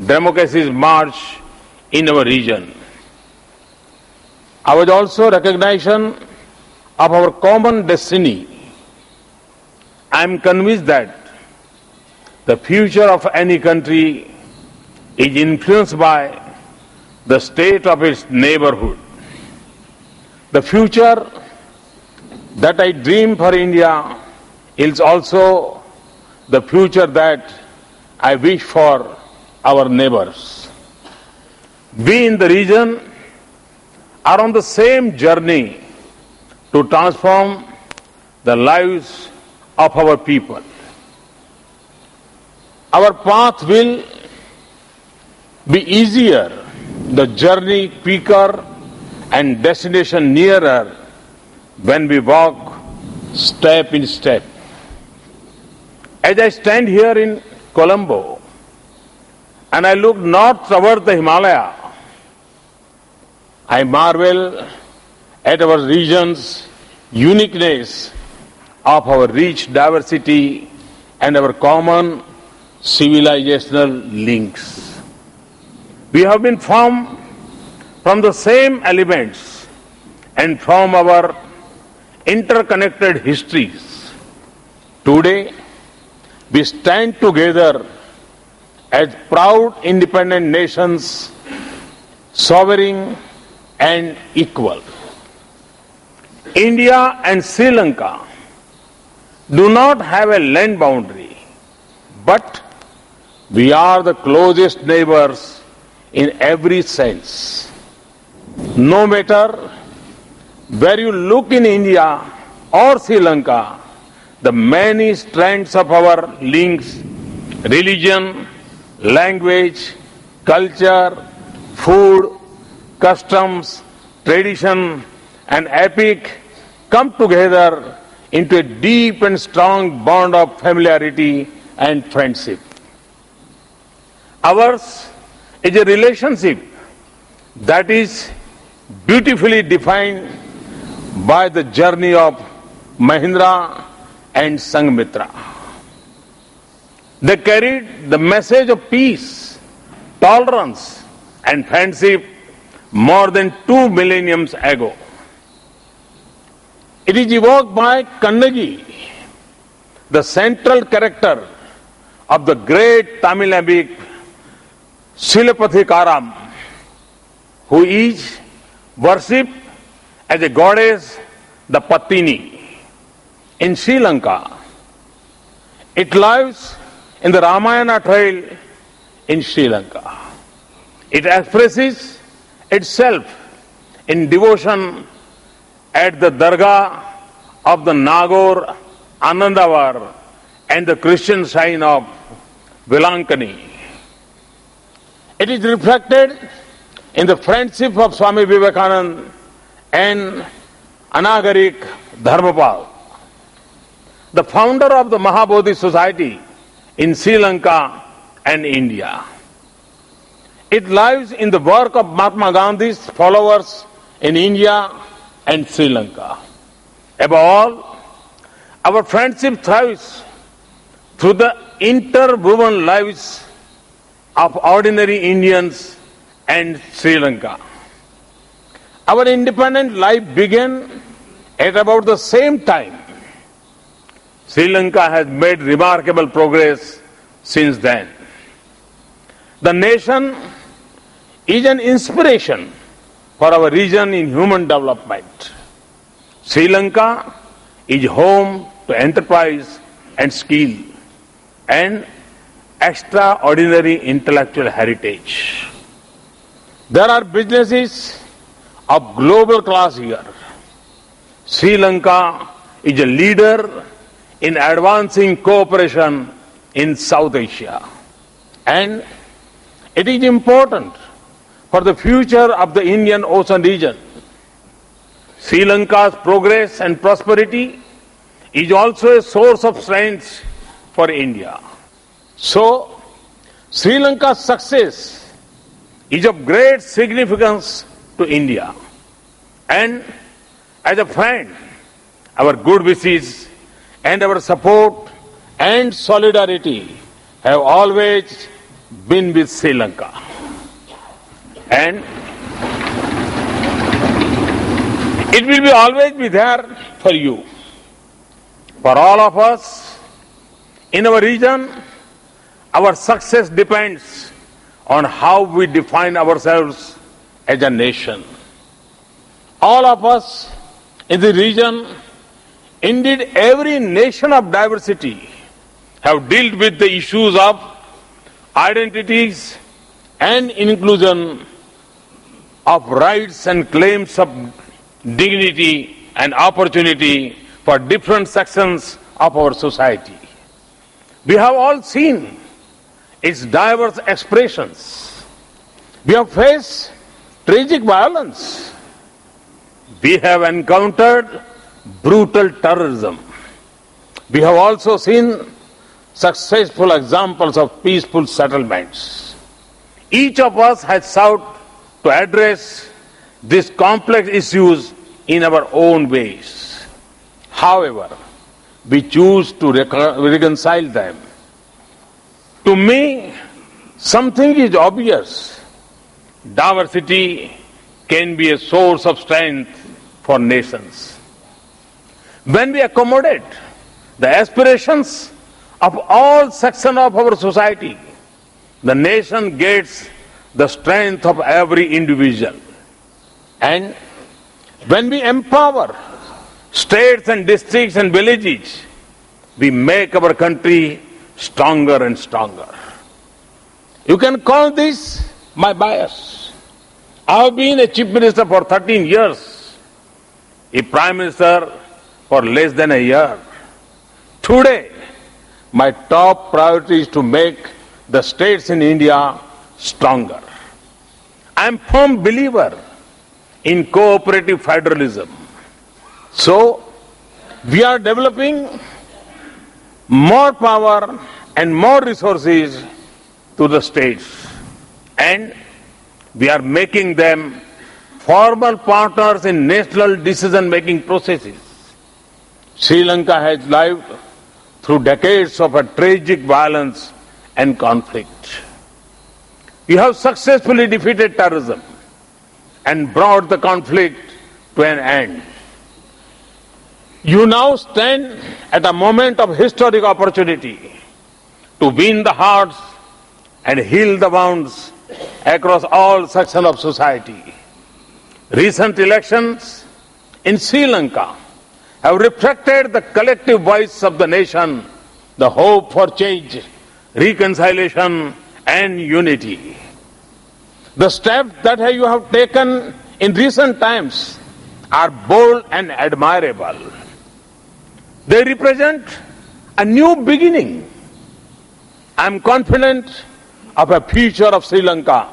democracy's march in our region. I was also recognition of our common destiny. I am convinced that the future of any country is influenced by the state of its neighborhood. The future that I dream for India is also the future that I wish for our neighbors. We in the region are on the same journey to transform the lives of our people. Our path will be easier, the journey quicker and destination nearer when we walk step in step. As I stand here in Colombo and I look north toward the Himalaya, I marvel at our region's uniqueness of our rich diversity and our common civilizational links. We have been formed from the same elements and from our interconnected histories. Today, we stand together as proud independent nations, sovereign and equal. India and Sri Lanka do not have a land boundary, but we are the closest neighbors in every sense. No matter where you look in India or Sri Lanka, the many strands of our links, religion, language, culture, food, customs, tradition, and epic come together into a deep and strong bond of familiarity and friendship. Ours is a relationship that is beautifully defined by the journey of Mahindra and Sanghamitra. They carried the message of peace, tolerance, and friendship more than 2 millenniums ago. It is evoked by Kannagi, the central character of the great Tamil epic Silapathikaram, who is worshipped as a goddess, the Patini. In Sri Lanka, it lives in the Ramayana trail in Sri Lanka. It expresses itself in devotion at the Dargah of the Nagore Anandavar and the Christian shrine of Velankani. It is reflected in the friendship of Swami Vivekananda and Anagarik Dharmapal, the founder of the Mahabodhi Society in Sri Lanka and India. It lies in the work of Mahatma Gandhi's followers in India and Sri Lanka. Above all, our friendship thrives through the interwoven lives of ordinary Indians and Sri Lanka. Our independent life began at about the same time. Sri Lanka has made remarkable progress since then. The nation is an inspiration for our region in human development. Sri Lanka is home to enterprise and skill and extraordinary intellectual heritage. There are businesses of global class here. Sri Lanka is a leader in advancing cooperation in South Asia. And it is important for the future of the Indian Ocean region. Sri Lanka's progress and prosperity is also a source of strength for India. So, Sri Lanka's success is of great significance to India. And as a friend, our good wishes and our support and solidarity have always been with Sri Lanka. And it will be always be there for you. For all of us in our region, our success depends on how we define ourselves as a nation. All of us in the region, indeed every nation of diversity, have dealt with the issues of identities and inclusion, of rights and claims of dignity and opportunity for different sections of our society. We have all seen its diverse expressions. We have faced tragic violence We have encountered brutal terrorism. We have also seen successful examples of peaceful settlements. Each of us has sought to address these complex issues in our own ways. However, we choose to reconcile them. To me, something is obvious. Diversity can be a source of strength for nations. When we accommodate the aspirations of all sections of our society, the nation gets the strength of every individual. And when we empower states and districts and villages, we make our country stronger and stronger. You can call this my bias. I have been a chief minister for 13 years, a prime minister for less than a year. Today, my top priority is to make the states in India stronger. I am a firm believer in cooperative federalism. So, we are developing more power and more resources to the states, and we are making them formal partners in national decision-making processes. Sri Lanka has lived through decades of a tragic violence and conflict. We have successfully defeated terrorism and brought the conflict to an end. You now stand at a moment of historic opportunity to win the hearts and heal the wounds across all sections of society. Recent elections in Sri Lanka have reflected the collective voice of the nation, the hope for change, reconciliation, and unity. The steps that you have taken in recent times are bold and admirable. They represent a new beginning. I am confident of a future of Sri Lanka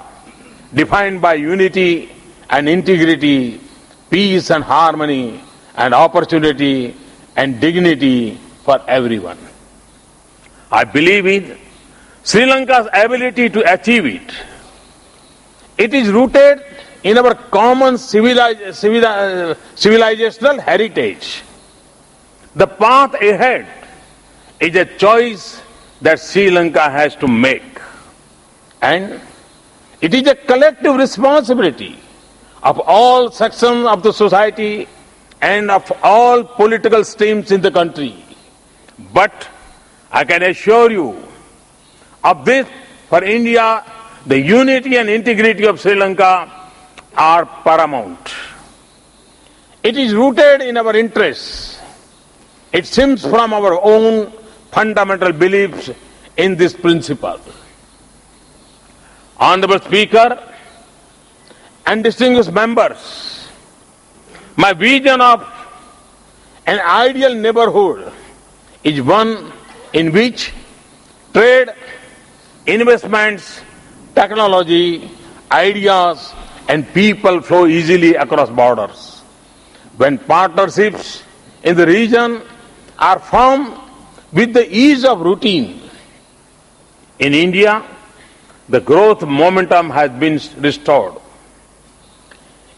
defined by unity and integrity, peace and harmony, and opportunity and dignity for everyone. I believe in Sri Lanka's ability to achieve it. It is rooted in our common civilizational heritage. The path ahead is a choice that Sri Lanka has to make. And it is a collective responsibility of all sections of the society and of all political streams in the country. But I can assure you of this, for India, the unity and integrity of Sri Lanka are paramount. It is rooted in our interests. It stems from our own fundamental beliefs in this principle. Honorable Speaker and distinguished members, my vision of an ideal neighborhood is one in which trade, investments, technology, ideas, and people flow easily across borders. When partnerships in the region are formed with the ease of routine, in India, the growth momentum has been restored.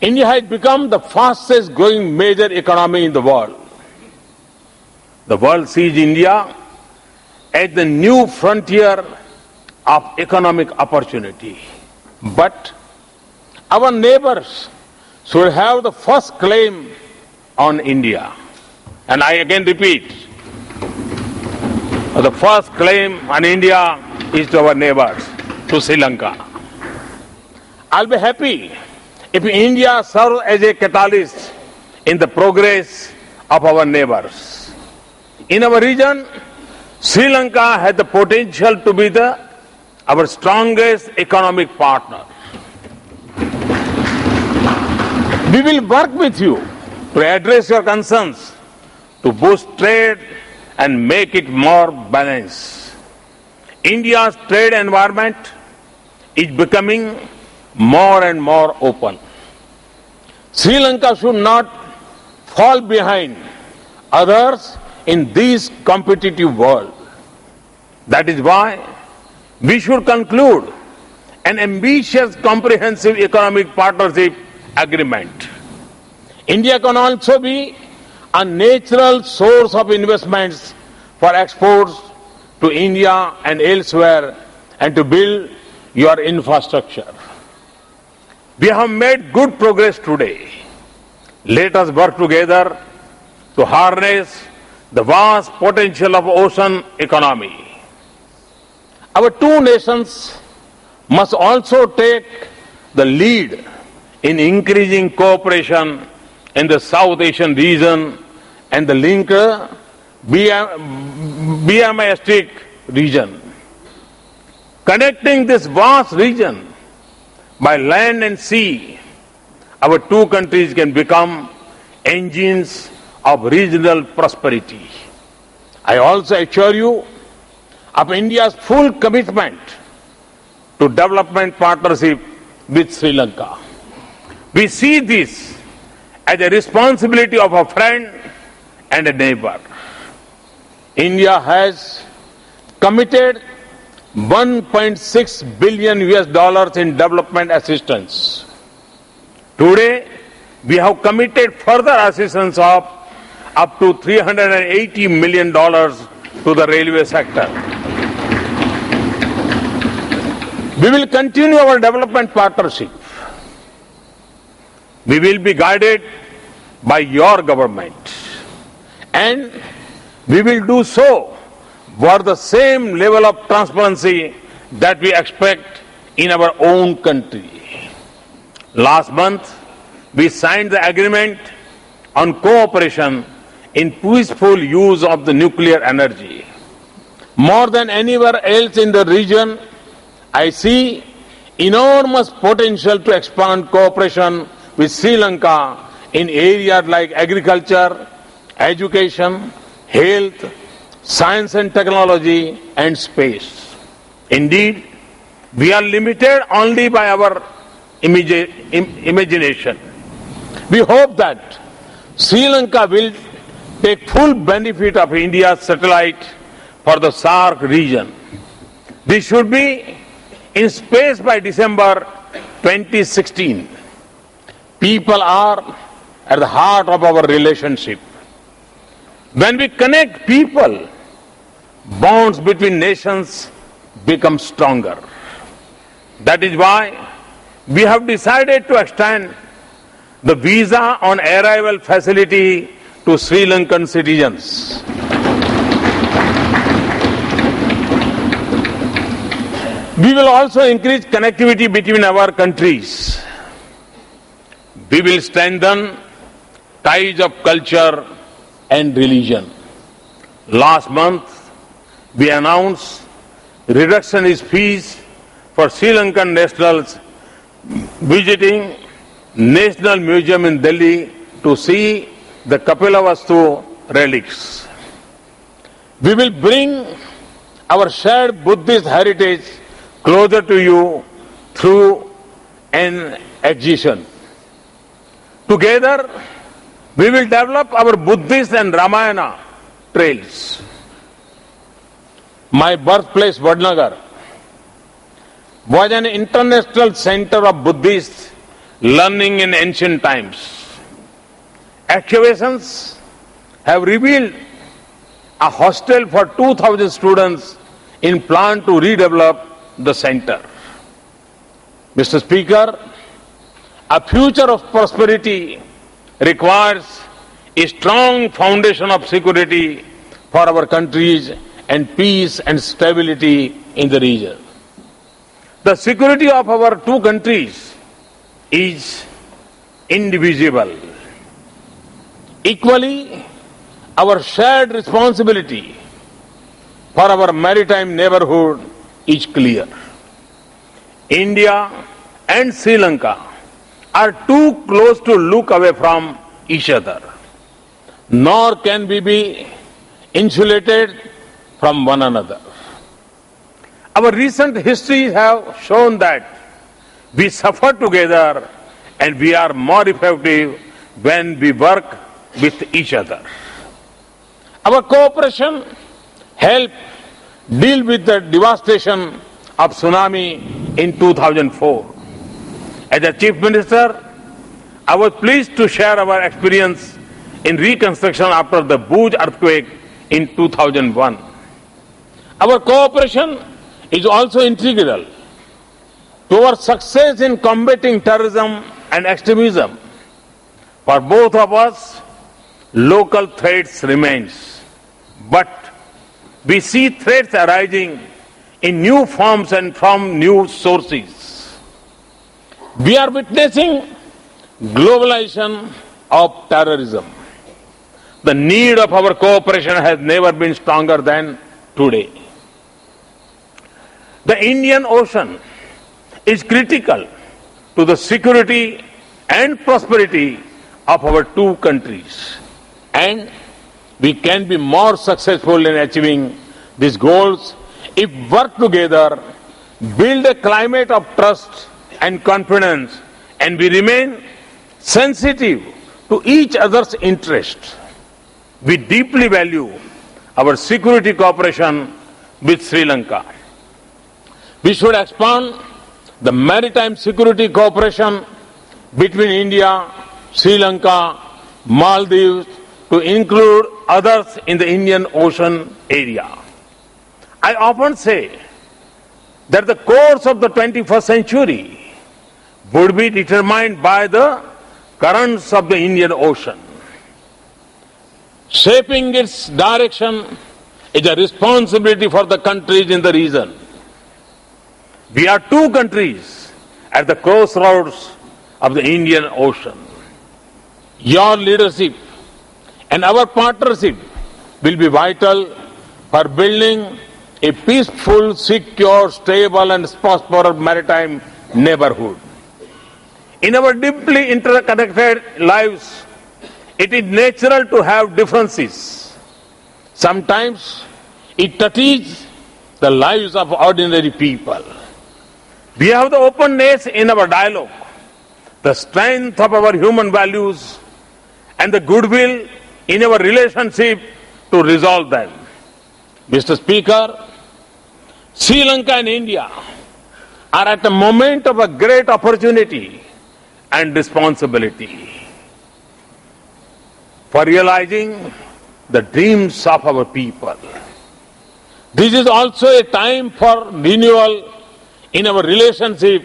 India has become the fastest growing major economy in the world. The world sees India as the new frontier of economic opportunity. But our neighbors should have the first claim on India. And I again repeat, the first claim on India is to our neighbors, to Sri Lanka. I'll be happy if India serves as a catalyst in the progress of our neighbors. In our region, Sri Lanka has the potential to be our strongest economic partner. We will work with you to address your concerns, to boost trade and make it more balanced. India's trade environment is becoming more and more open. Sri Lanka should not fall behind others in this competitive world. That is why we should conclude an ambitious, comprehensive economic partnership agreement. India can also be a natural source of investments for exports to India and elsewhere and to build your infrastructure. We have made good progress today. Let us work together to harness the vast potential of ocean economy. Our two nations must also take the lead in increasing cooperation in the South Asian region and the BMSTIC region. Connecting this vast region by land and sea, our two countries can become engines of regional prosperity. I also assure you of India's full commitment to development partnership with Sri Lanka. We see this as a responsibility of a friend and a neighbor. India has committed $1.6 billion in development assistance. Today, we have committed further assistance of up to $380 million to the railway sector. We will continue our development partnership. We will be guided by your government, and we will do so for the same level of transparency that we expect in our own country. Last month, we signed the agreement on cooperation in peaceful use of the nuclear energy. More than anywhere else in the region, I see enormous potential to expand cooperation with Sri Lanka in areas like agriculture, education, health, science and technology, and space. Indeed, we are limited only by our imagination. We hope that Sri Lanka will take full benefit of India's satellite for the SAARC region. This should be in space by December 2016. People are at the heart of our relationship. When we connect people, bonds between nations become stronger. That is why we have decided to extend the visa on arrival facility to Sri Lankan citizens. We will also increase connectivity between our countries. We will strengthen ties of culture and religion. Last month, we announced reduction in fees for Sri Lankan nationals visiting National Museum in Delhi to see the Kapilavastu relics. We will bring our shared Buddhist heritage closer to you through an exhibition. Together, we will develop our Buddhist and Ramayana trails. My birthplace, Vadnagar, was an international center of Buddhist learning in ancient times. Excavations have revealed a hostel for 2,000 students in plan to redevelop the center. Mr. Speaker, a future of prosperity requires a strong foundation of security for our countries and peace and stability in the region. The security of our two countries is indivisible. Equally, our shared responsibility for our maritime neighborhood is clear. India and Sri Lanka are too close to look away from each other, nor can we be insulated from one another. Our recent histories have shown that we suffer together and we are more effective when we work with each other. Our cooperation helped deal with the devastation of tsunami in 2004. As a Chief Minister, I was pleased to share our experience in reconstruction after the Bhuj earthquake in 2001. Our cooperation is also integral to our success in combating terrorism and extremism. For both of us, local threats remains, but we see threats arising in new forms and from new sources. We are witnessing globalization of terrorism. The need of our cooperation has never been stronger than today. The Indian Ocean is critical to the security and prosperity of our two countries, and we can be more successful in achieving these goals if we work together, build a climate of trust and confidence, and we remain sensitive to each other's interests. We deeply value our security cooperation with Sri Lanka. We should expand the maritime security cooperation between India, Sri Lanka, Maldives to include others in the Indian Ocean area. I often say that the course of the 21st century would be determined by the currents of the Indian Ocean. Shaping its direction is a responsibility for the countries in the region. We are two countries at the crossroads of the Indian Ocean. Your leadership and our partnership will be vital for building a peaceful, secure, stable and prosperous maritime neighborhood. In our deeply interconnected lives, it is natural to have differences. Sometimes it touches the lives of ordinary people. We have the openness in our dialogue, the strength of our human values, and the goodwill in our relationship to resolve them. Mr. Speaker, Sri Lanka and India are at a moment of a great opportunity and responsibility for realizing the dreams of our people. This is also a time for renewal in our relationship,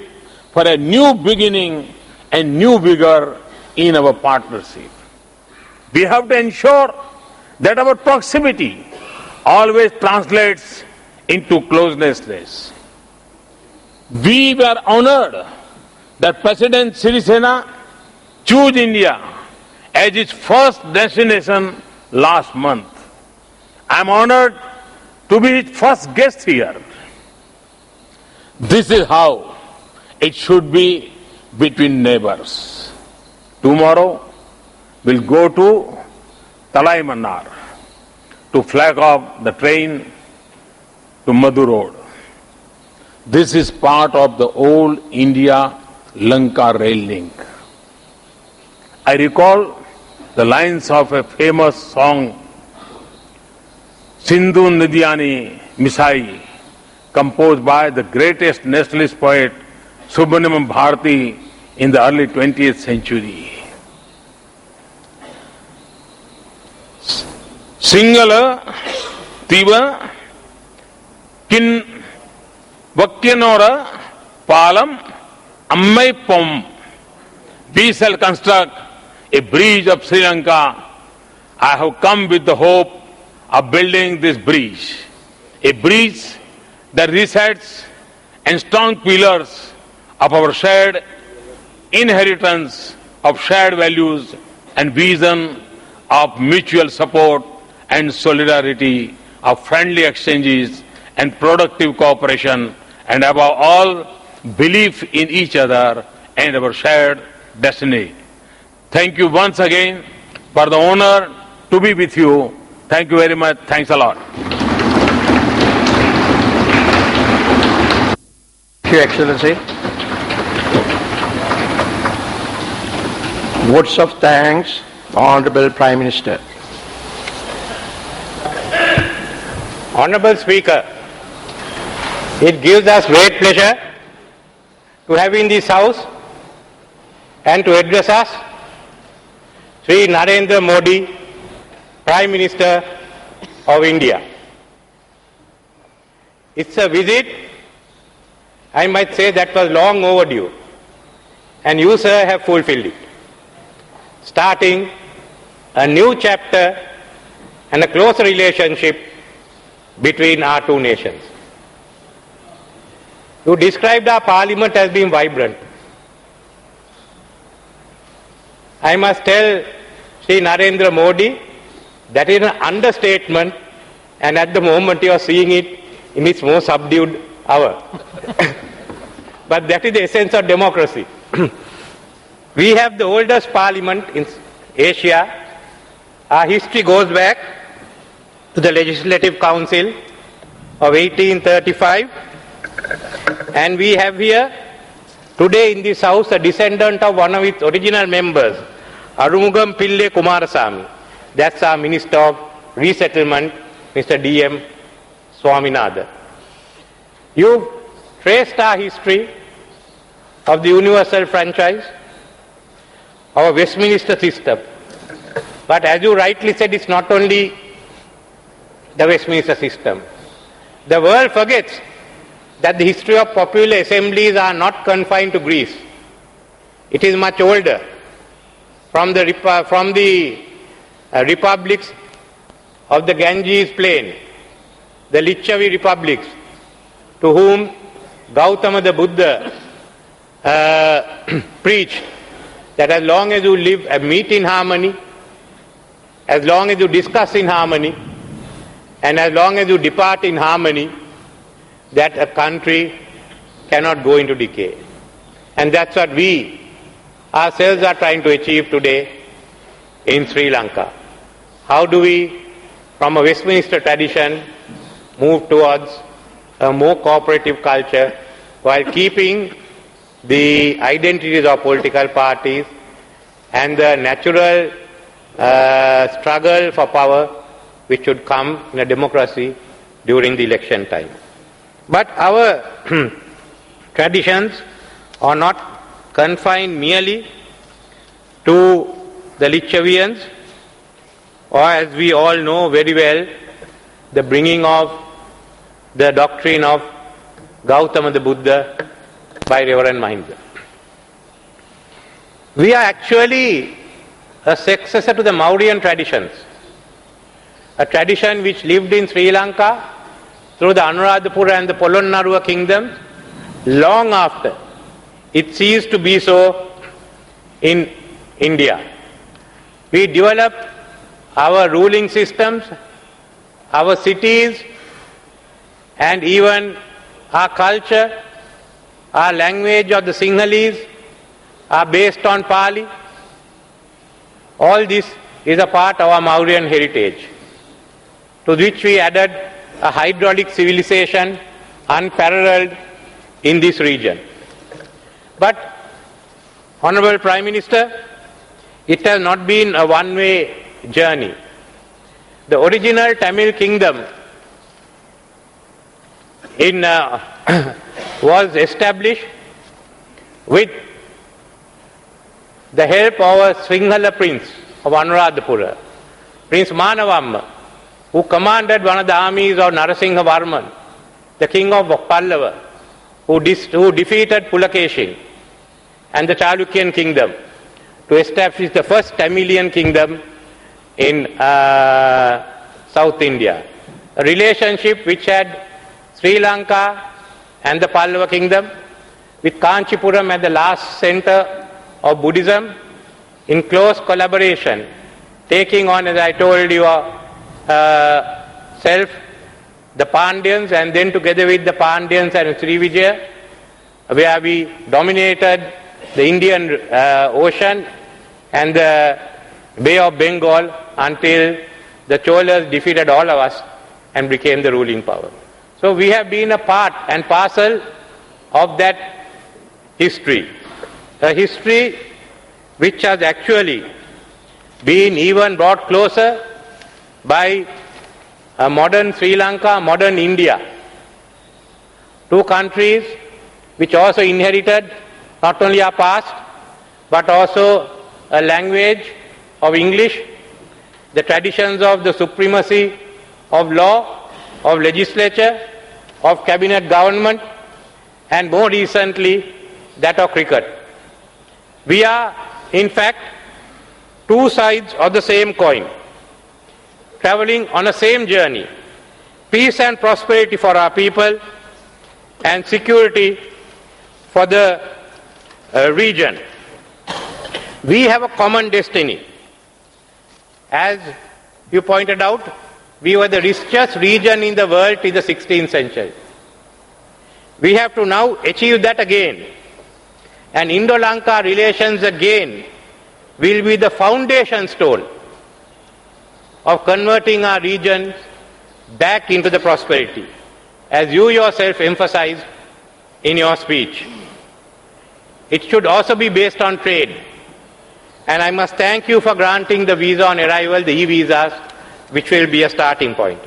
for a new beginning and new vigor in our partnership. We have to ensure that our proximity always translates into closeness. We were honored that President Sirisena chose India as its first destination last month. I am honored to be his first guest here. This is how it should be between neighbors. Tomorrow we'll go to Talaimannar to flag off the train to Madhu Road. This is part of the old India-Lanka rail link. I recall the lines of a famous song, Sindhu Nidyani Misai, composed by the greatest nationalist poet Subramaniam Bharati in the early 20th century. Singala Tiva Kin Vakyanora Palam Ammai Pom. We shall construct a bridge of Sri Lanka. I have come with the hope of building this bridge. A bridge that resets and strong pillars of our shared inheritance of shared values and vision of mutual support and solidarity, of friendly exchanges and productive cooperation, and above all, belief in each other and our shared destiny. Thank you once again for the honor to be with you. Thank you very much. Thanks a lot. Thank you, Excellency. Votes of thanks Honorable Prime Minister. Honorable Speaker, it gives us great pleasure to have in this House and to address us Sri Narendra Modi, Prime Minister of India. It's a visit, I might say, that was long overdue, and you, sir, have fulfilled it, starting a new chapter and a closer relationship between our two nations. You described our parliament as being vibrant. I must tell Sri Narendra Modi that is an understatement, and at the moment you are seeing it in its most subdued hour. But that is the essence of democracy. We have the oldest parliament in Asia. Our history goes back to the Legislative Council of 1835, and we have here today in this House a descendant of one of its original members, Arumugam Pillai Kumarasamy. That's our Minister of Resettlement, Mr. D.M. Swaminathan. You've traced our history of the universal franchise, our Westminster system. But as you rightly said, it's not only the Westminster system. The world forgets that the history of popular assemblies are not confined to Greece. It is much older. From the republics of the Ganges plain, the Lichavi republics, to whom Gautama the Buddha preached that as long as you live and meet in harmony, as long as you discuss in harmony, and as long as you depart in harmony, that a country cannot go into decay. And that's what we ourselves are trying to achieve today in Sri Lanka. How do we, from a Westminster tradition, move towards a more cooperative culture while keeping the identities of political parties and the natural struggle for power which should come in a democracy during the election time. But our traditions are not confined merely to the Lichavians, or as we all know very well, the bringing of the doctrine of Gautama the Buddha by Reverend Mahinda. We are actually a successor to the Mauryan traditions, a tradition which lived in Sri Lanka through the Anuradhapura and the Polonnaruwa kingdoms long after it ceased to be so in India. We developed our ruling systems, our cities, and even our culture, our language of the Sinhalese are based on Pali. All this is a part of our Mauryan heritage, to which we added a hydraulic civilization unparalleled in this region. But, Honorable Prime Minister, it has not been a one-way journey. The original Tamil kingdom was established with the help of a Sinhala prince of Anuradhapura, Prince Manavamma, who commanded one of the armies of Narasingha Varman, the king of Pallava, who defeated Pulakeshin and the Chalukyan kingdom to establish the first Tamilian kingdom in South India. A relationship which had Sri Lanka and the Pallava kingdom, with Kanchipuram at the last center of Buddhism, in close collaboration, taking on, as I told you, the Pandyans, and then together with the Pandyans and Srivijaya, where we dominated the Indian Ocean and the Bay of Bengal until the Cholas defeated all of us and became the ruling power. So we have been a part and parcel of that history, a history which has actually been even brought closer by a modern Sri Lanka, modern India. Two countries which also inherited not only our past but also a language of English, the traditions of the supremacy of law, of legislature, of cabinet government, and more recently that of cricket. We are in fact two sides of the same coin, travelling on the same journey: peace and prosperity for our people and security for the region. We have a common destiny. As you pointed out, we were the richest region in the world in the 16th century. We have to now achieve that again. And Indo-Lanka relations again will be the foundation stone of converting our region back into the prosperity, as you yourself emphasized in your speech. It should also be based on trade. And I must thank you for granting the visa on arrival, the e-visas, which will be a starting point.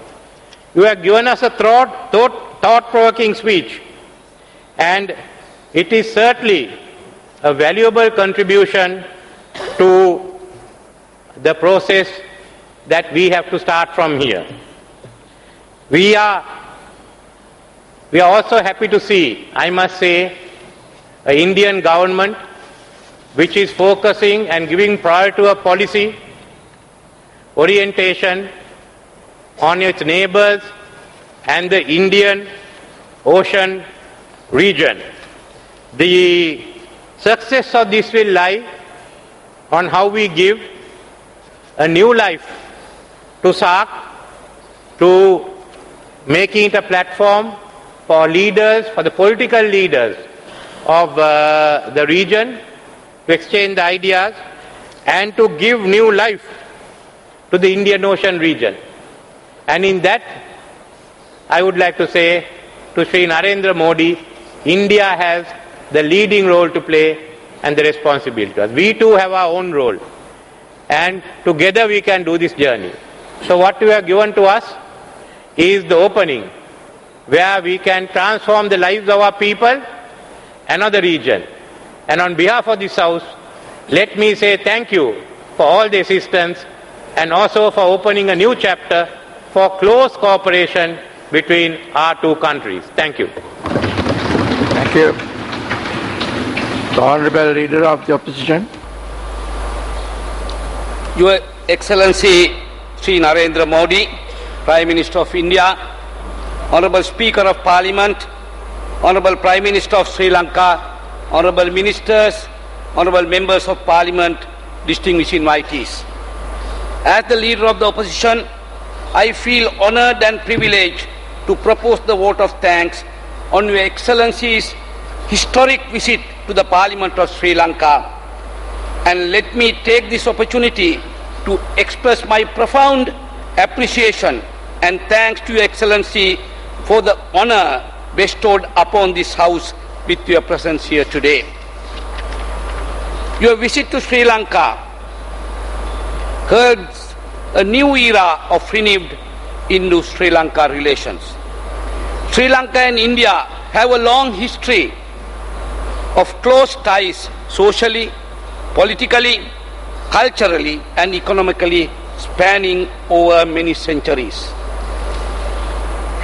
You have given us a thought-provoking speech, and it is certainly a valuable contribution to the process that we have to start from here. We are also happy to see, I must say, an Indian government which is focusing and giving priority to a policy orientation on its neighbors and the Indian Ocean region. The success of this will lie on how we give a new life to SAARC, to making it a platform for leaders, for the political leaders of the region to exchange the ideas and to give new life to the Indian Ocean region. And in that, I would like to say to Sri Narendra Modi, India has the leading role to play and the responsibility. We too have our own role, and together we can do this journey. So what you have given to us is the opening where we can transform the lives of our people and of the region. And on behalf of this House, let me say thank you for all the assistance and also for opening a new chapter for close cooperation between our two countries. Thank you. Thank you. The Honourable Leader of the Opposition. Your Excellency Sri Narendra Modi, Prime Minister of India, Honourable Speaker of Parliament, Honourable Prime Minister of Sri Lanka, Honourable Ministers, Honourable Members of Parliament, distinguished invitees. As the Leader of the Opposition, I feel honoured and privileged to propose the vote of thanks on Your Excellency's historic visit to the Parliament of Sri Lanka. And let me take this opportunity to express my profound appreciation and thanks to Your Excellency for the honour bestowed upon this House with your presence here today. Your visit to Sri Lanka heralds a new era of renewed Indo-Sri Lanka relations. Sri Lanka and India have a long history of close ties socially, politically, culturally and economically spanning over many centuries.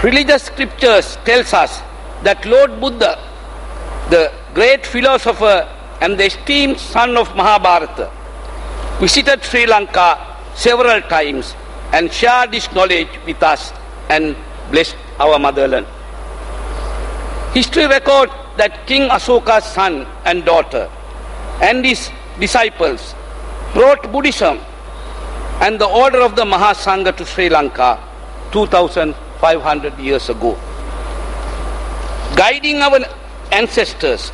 Religious scriptures tells us that Lord Buddha, the great philosopher and the esteemed son of Mahabharata, visited Sri Lanka several times and shared his knowledge with us and blessed our motherland. History records that King Asoka's son and daughter and his disciples brought Buddhism and the order of the Mahasangha to Sri Lanka 2,500 years ago, guiding our ancestors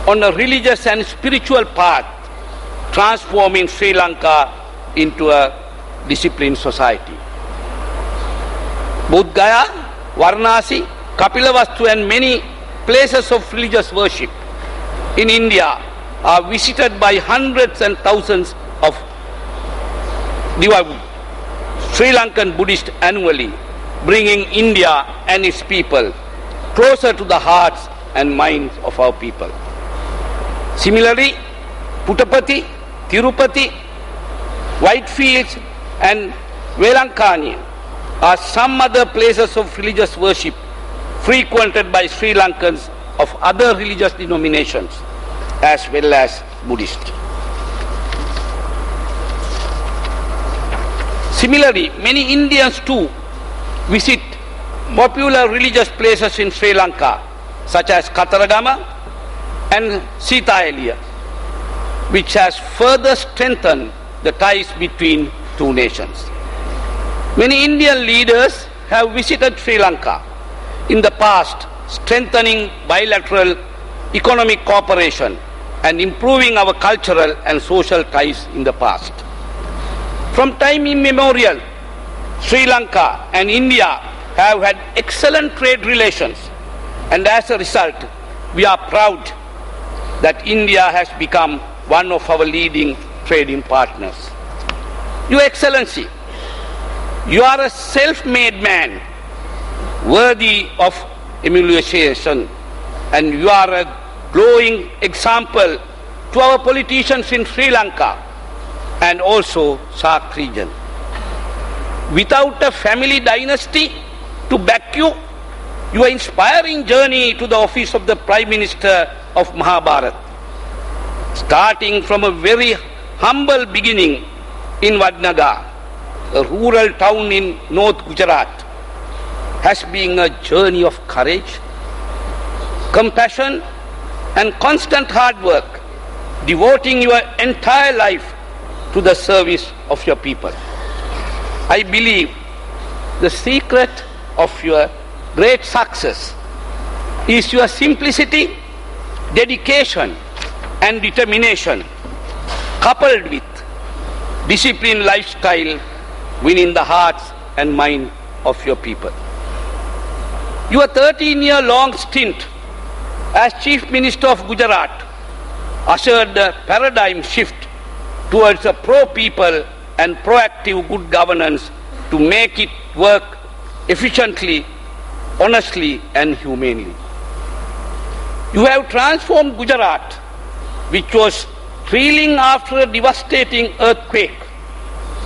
on a religious and spiritual path, transforming Sri Lanka into a disciplined society. Bodh Gaya, Varanasi, Kapilavastu and many places of religious worship in India are visited by hundreds and thousands of Sri Lankan Buddhists annually, bringing India and its people closer to the hearts and minds of our people. Similarly, Puttaparthi, Tirupati, Whitefields and Velankani are some other places of religious worship frequented by Sri Lankans of other religious denominations as well as Buddhist. Similarly, many Indians too visit popular religious places in Sri Lanka such as Kataragama and Sitaeliya, which has further strengthened the ties between two nations. Many Indian leaders have visited Sri Lanka in the past, strengthening bilateral economic cooperation and improving our cultural and social ties in the past. From time immemorial, Sri Lanka and India have had excellent trade relations, and as a result, we are proud that India has become one of our leading trading partners. Your Excellency, you are a self-made man worthy of emulation, and you are a glowing example to our politicians in Sri Lanka and also SAARC region. Without a family dynasty to back you, your inspiring journey to the office of the Prime Minister of Mahabharat, starting from a very humble beginning in Vadnagar, a rural town in North Gujarat, has been a journey of courage, compassion and constant hard work, devoting your entire life to the service of your people. I believe the secret of your great success is your simplicity, dedication and determination, coupled with disciplined lifestyle winning the hearts and mind of your people. Your 13-year-long stint as Chief Minister of Gujarat ushered a paradigm shift towards a pro-people and proactive good governance to make it work efficiently, honestly and humanely. You have transformed Gujarat, which was reeling after a devastating earthquake,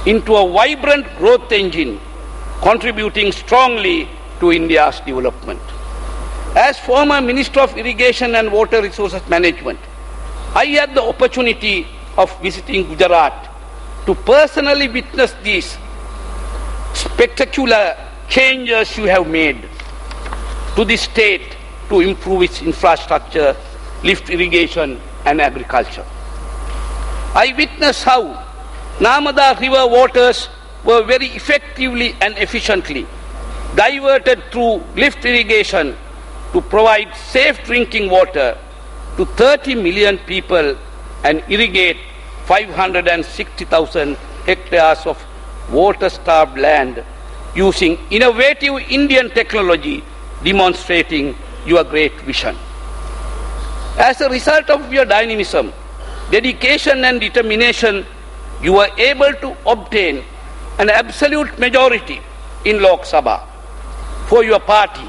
into a vibrant growth engine, contributing strongly to India's development. As former Minister of Irrigation and Water Resources Management, I had the opportunity of visiting Gujarat to personally witness these spectacular changes you have made to the state to improve its infrastructure, lift irrigation and agriculture. I witnessed how Narmada river waters were very effectively and efficiently diverted through lift irrigation to provide safe drinking water to 30 million people and irrigate 560,000 hectares of water-starved land using innovative Indian technology, demonstrating your great vision. As a result of your dynamism, dedication and determination, you were able to obtain an absolute majority in Lok Sabha for your party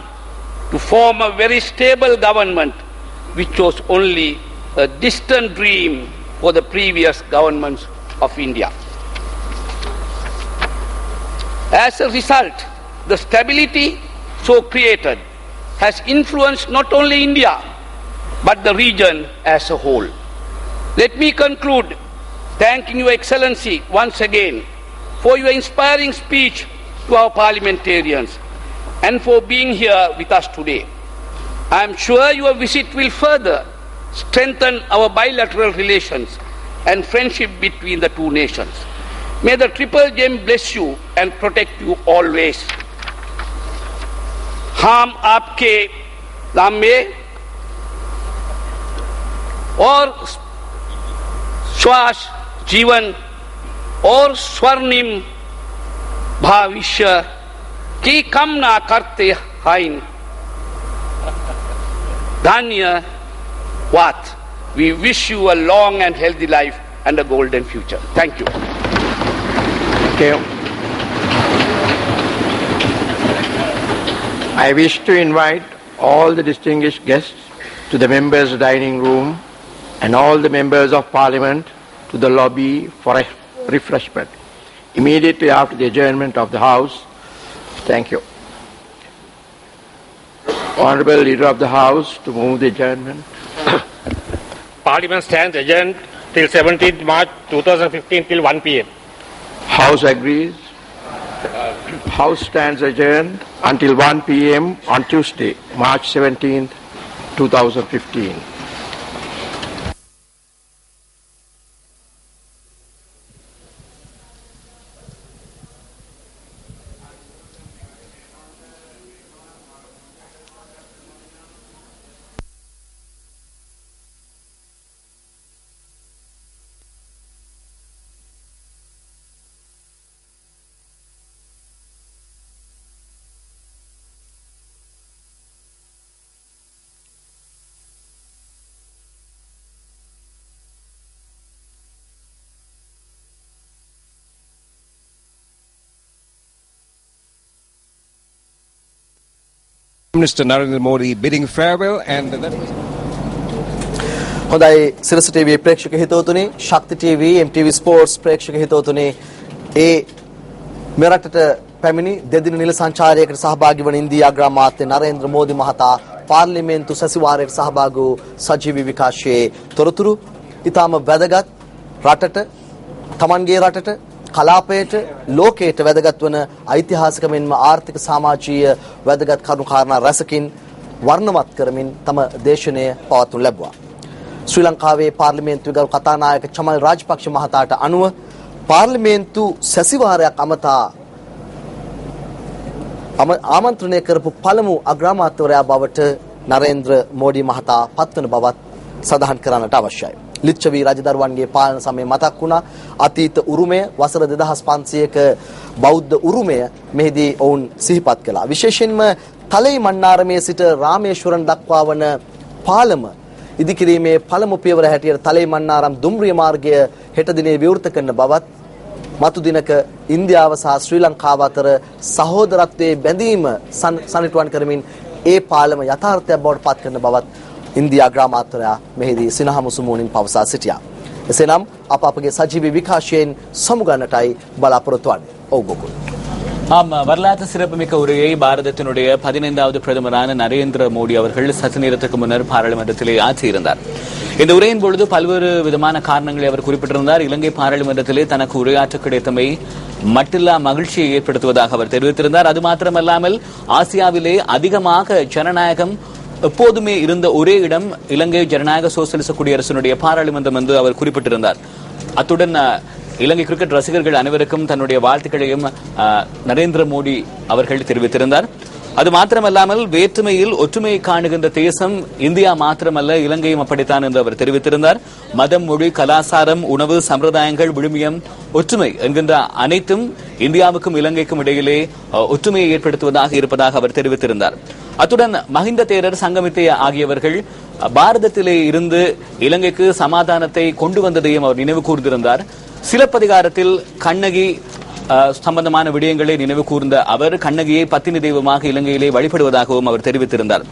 to form a very stable government, which was only a distant dream for the previous governments of India. As a result, the stability so created has influenced not only India, but the region as a whole. Let me conclude thanking Your Excellency once again for your inspiring speech to our parliamentarians and for being here with us today. I am sure your visit will further strengthen our bilateral relations and friendship between the two nations. May the Triple Gem bless you and protect you always. हम आपके लंबे और श्वास जीवन और स्वर्णिम भविष्य की कामना करते हैं. धन्यवाद. We wish you a long and healthy life and a golden future. Thank you. Okay. I wish to invite all the distinguished guests to the members' dining room and all the members of Parliament to the lobby for a refreshment immediately after the adjournment of the House. Thank you. Honourable Leader of the House to move the adjournment. Parliament stands adjourned till 17th March 2015 till 1 p.m. House agrees. House stands adjourned until 1 p.m. on Tuesday, March 17th, 2015. Mr. Narendra Modi bidding farewell and that was හොඳයි සිරස TV ප්‍රේක්ෂක හිතවතුනි ශක්ති TV MTV sports ප්‍රේක්ෂක හිතවතුනි ඒ මෙරටට පැමිණි දෙදින නිල සංචාරයකට සහභාගී වන India අග්‍රාමාත්‍ය Narendra Modi මහතා පාර්ලිමේන්තු සැසිවාරයට සහභාගී වූ සජීවී විකාශයේ තොරතුරු ඉතාම වැදගත් රටට තමන්ගේ රටට කලාපයට ලෝකයට වැදගත් වන ඓතිහාසික මෙන්ම ආර්ථික සමාජීය වැදගත් කරුණු කාරණා රැසකින් වර්ණවත් කරමින් තම දේශනය පවත්වනු ලැබුවා. ශ්‍රී ලංකාවේ පාර්ලිමේන්තු ගරු කතානායක චමල් රාජපක්ෂ මහතාට අනුව පාර්ලිමේන්තු සැසිවාරයක් අමතා ආමන්ත්‍රණය කරපු පළමු අග්‍රාමාත්‍යවරයා බවට නරේන්ද්‍ර මෝඩි මහතා පත්වන බවත් සඳහන් කරන්නට අවශ්‍යයි. ලිච්ඡවී රජදරුවන්ගේ පාලන සමය මතක් වුණා. අතීත උරුමය වසර 2500ක බෞද්ධ උරුමය මෙහිදී ඔවුන් සිහිපත් කළා. විශේෂයෙන්ම තලෙයි මන්නාරමේ සිට රාමේශ්වරන් දක්වා වන පාලම ඉදිකිරීමේ පළමු පියවර හැටියට තලෙයි මන්නාරම් දුම්රිය මාර්ගය හෙට දිනේ විවෘත කරන බවත් මතු දිනක ඉන්දියාව සහ ශ්‍රී ලංකාව අතර සහෝදරත්වයේ බැඳීම සනිටුවන් කරමින් ඒ පාලම යථාර්ථයක් බවට පත් කරන බවත් ඉන්දියා අග්‍රාමාත්‍යවරයා මෙහිදී සිනහමුසු මුවනින් පවසා සිටියා. එසේනම් අප අපගේ සජීවී විකාශයෙන් සමුගන්නටයි බලාපොරොත්තු වන්නේ. ඔව් ගෝකුල්. வரலாற்று சிறப்புமிக்க உரையை பாரதத்தினுடைய 15வது பிரதமரான நரேந்திர மோடி அவர்கள் சற்று நேரத்துக்கு முன்னர் பாராளுமன்றத்திலே ஆற்றியிருந்தார். இந்த உரையின் பொழுது பல்வேறு விதமான காரணங்களை அவர் குறிப்பிட்டிருந்தார். இலங்கை பாராளுமன்றத்திலே தனக்கு உரையாற்ற கிடைத்தமை மட்டில்லா மகிழ்ச்சியை ஏற்படுத்துவதாக அவர் தெரிவித்திருந்தார். அது மாத்திரமல்லாமல் ஆசியாவிலே அதிகமாக ஜனநாயகம் எப்போதுமே இருந்த ஒரே இடம் இலங்கை ஜனநாயக சோசியலிச குடியரசினுடைய பாராளுமன்றம் என்று அவர் குறிப்பிட்டிருந்தார். அத்துடன் இலங்கை கிரிக்கெட் ரசிகர்கள் அனைவருக்கும் தன்னுடைய வாழ்த்துக்களையும் நரேந்திர மோடி அவர்கள் தெரிவித்திருந்தார். அது மாத்திரமல்லாமல் வேற்றுமையில் ஒற்றுமையை காணுகின்ற தேசம் இந்தியா மாத்திரமல்ல இலங்கையும் அப்படித்தான் என்று அவர் தெரிவித்திருந்தார். மதம், மொழி, கலாச்சாரம், உணவு, சம்பிரதாயங்கள், விழுமியம், ஒற்றுமை என்கின்ற அனைத்தும் இந்தியாவுக்கும் இலங்கைக்கும் இடையிலே ஒற்றுமையை ஏற்படுத்துவதாக இருப்பதாக அவர் தெரிவித்திருந்தார். அத்துடன் மஹிந்த தேரர், சங்கமித்தை ஆகியவர்கள் பாரதத்திலே இருந்து இலங்கைக்கு சமாதானத்தை கொண்டு வந்ததையும் அவர் நினைவு கூர்ந்திருந்தார். சிலப்பதிகாரத்தில் கண்ணகி சம்பந்தமான விடயங்களை நினைவு கூர்ந்த அவர் கண்ணகியை பத்தினி தெய்வமாக இலங்கையிலே வழிபடுவதாகவும் அவர் தெரிவித்திருந்தார்.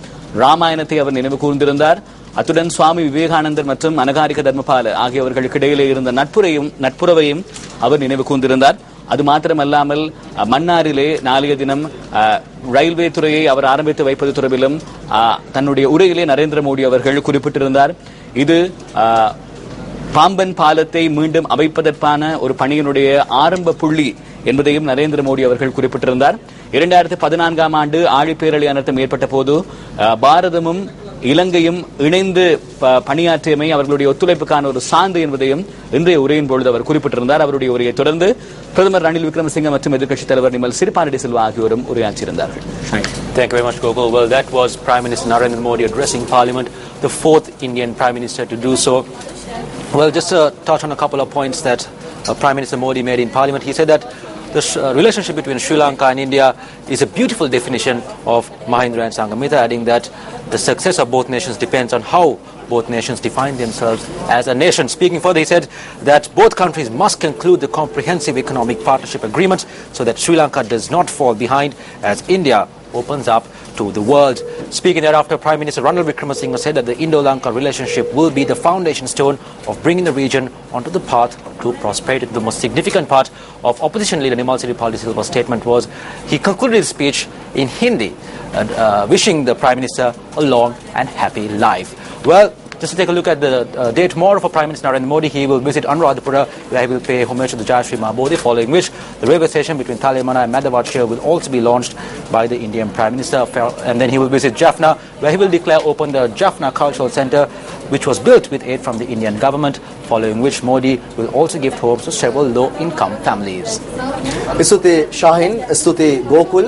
ராமாயணத்தை அவர் நினைவு கூர்ந்திருந்தார். அத்துடன் சுவாமி விவேகானந்தர் மற்றும் அனகாரிக தர்மபால ஆகியவர்களுக்கு இடையிலே இருந்த நட்புறவையும் அவர் நினைவு கூர்ந்திருந்தார். அது மாத்திரமல்லாமல் மன்னாரிலே நாளைய தினம் ரயில்வே துறையை அவர் ஆரம்பித்து வைப்பது தொடர்பிலும் தன்னுடைய உரையிலே நரேந்திர மோடி அவர்கள் குறிப்பிட்டிருந்தார். இது பாம்பன் பாலத்தை மீண்டும் அமைப்பதற்கான ஒரு பணியினுடைய ஆரம்ப புள்ளி என்பதையும் நரேந்திர மோடி அவர்கள் குறிப்பிட்டிருந்தார். 2014ஆம் ஆண்டு ஆழிப்பேரலை அனர்த்தம் ஏற்பட்ட போது பாரதமும் இலங்கையும் இணைந்து பணியாற்றியமை அவர்களுடைய ஒத்துழைப்புக்கான ஒரு சான்று என்பதையும் இன்றைய உரையின் பொழுது அவர் குறிப்பிட்டிருந்தார். அவருடைய உரையை தொடர்ந்து பிரதமர் ரணில் விக்ரமசிங்க மற்றும் எதிர்க்கட்சித் தலைவர் நிமல் சிறிபாரடி சில்வா ஆகியோரும் உரையாற்றியிருந்தார்கள். Thank you very much, Gokul. Well, that was Prime Minister Narendra Modi addressing Parliament, the fourth Indian Prime Minister to do so. Well, just to touch on a couple of points that Prime Minister Modi made in Parliament. He said that the relationship between Sri Lanka and India is a beautiful definition of Mahindra and Sangamita, adding that the success of both nations depends on how both nations define themselves as a nation. Speaking further, he said that both countries must conclude the comprehensive economic partnership agreement so that Sri Lanka does not fall behind as India opens up to the world. Speaking thereafter, Prime Minister Ranil Wickremesinghe said that the Indo-Lanka relationship will be the foundation stone of bringing the region onto the path to prosperity. The most significant part of opposition leader Nimal Siripal Silva's statement was he concluded his speech in Hindi, wishing the Prime Minister a long and happy life. Well, just to take a look at the day tomorrow for Prime Minister Narendra Modi, he will visit Anuradhapura, where he will pay homage to the Jayashree Mahabodhi, following which the railway station between Talemana and Madhavachir will also be launched by the Indian Prime Minister. And then he will visit Jaffna, where he will declare open the Jaffna Cultural Centre, which was built with aid from the Indian government, following which Modi will also gift homes to several low-income families. ස්තුති ශාහින්, ස්තුති ගෝකුල්.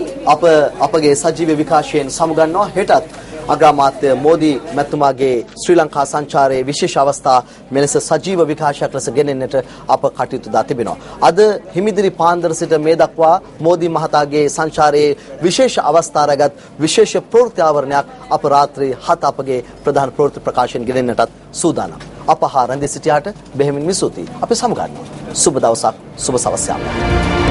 අපගේ සජීව විකාශයෙන් සමුගන්නවා හෙටත් අග්‍රාමාත්‍ය මෝදි මැතිතුමාගේ ශ්‍රී ලංකා සංචාරයේ විශේෂ අවස්ථා මෙලෙස සජීව විකාශයක් ලෙස ගෙනෙන්නට අප කටයුතු දා තිබෙනවා. අද හිමිදිරි පාන්දර සිට මේ දක්වා මෝදි මහතාගේ සංචාරයේ විශේෂ අවස්ථා රැගත් විශේෂ ප්‍රවෘත්ති ආවරණයක් අප රාත්‍රී 7 අපගේ ප්‍රධාන ප්‍රවෘත්ති ප්‍රකාශයෙන් ගෙනෙන්නටත් සූදානම්. අප හා රැඳී සිටියාට බෙහෙමින් ස්තුතියි. අපි සමුගන්නවා. සුබ දවසක්, සුබ සවස් යාමයක්.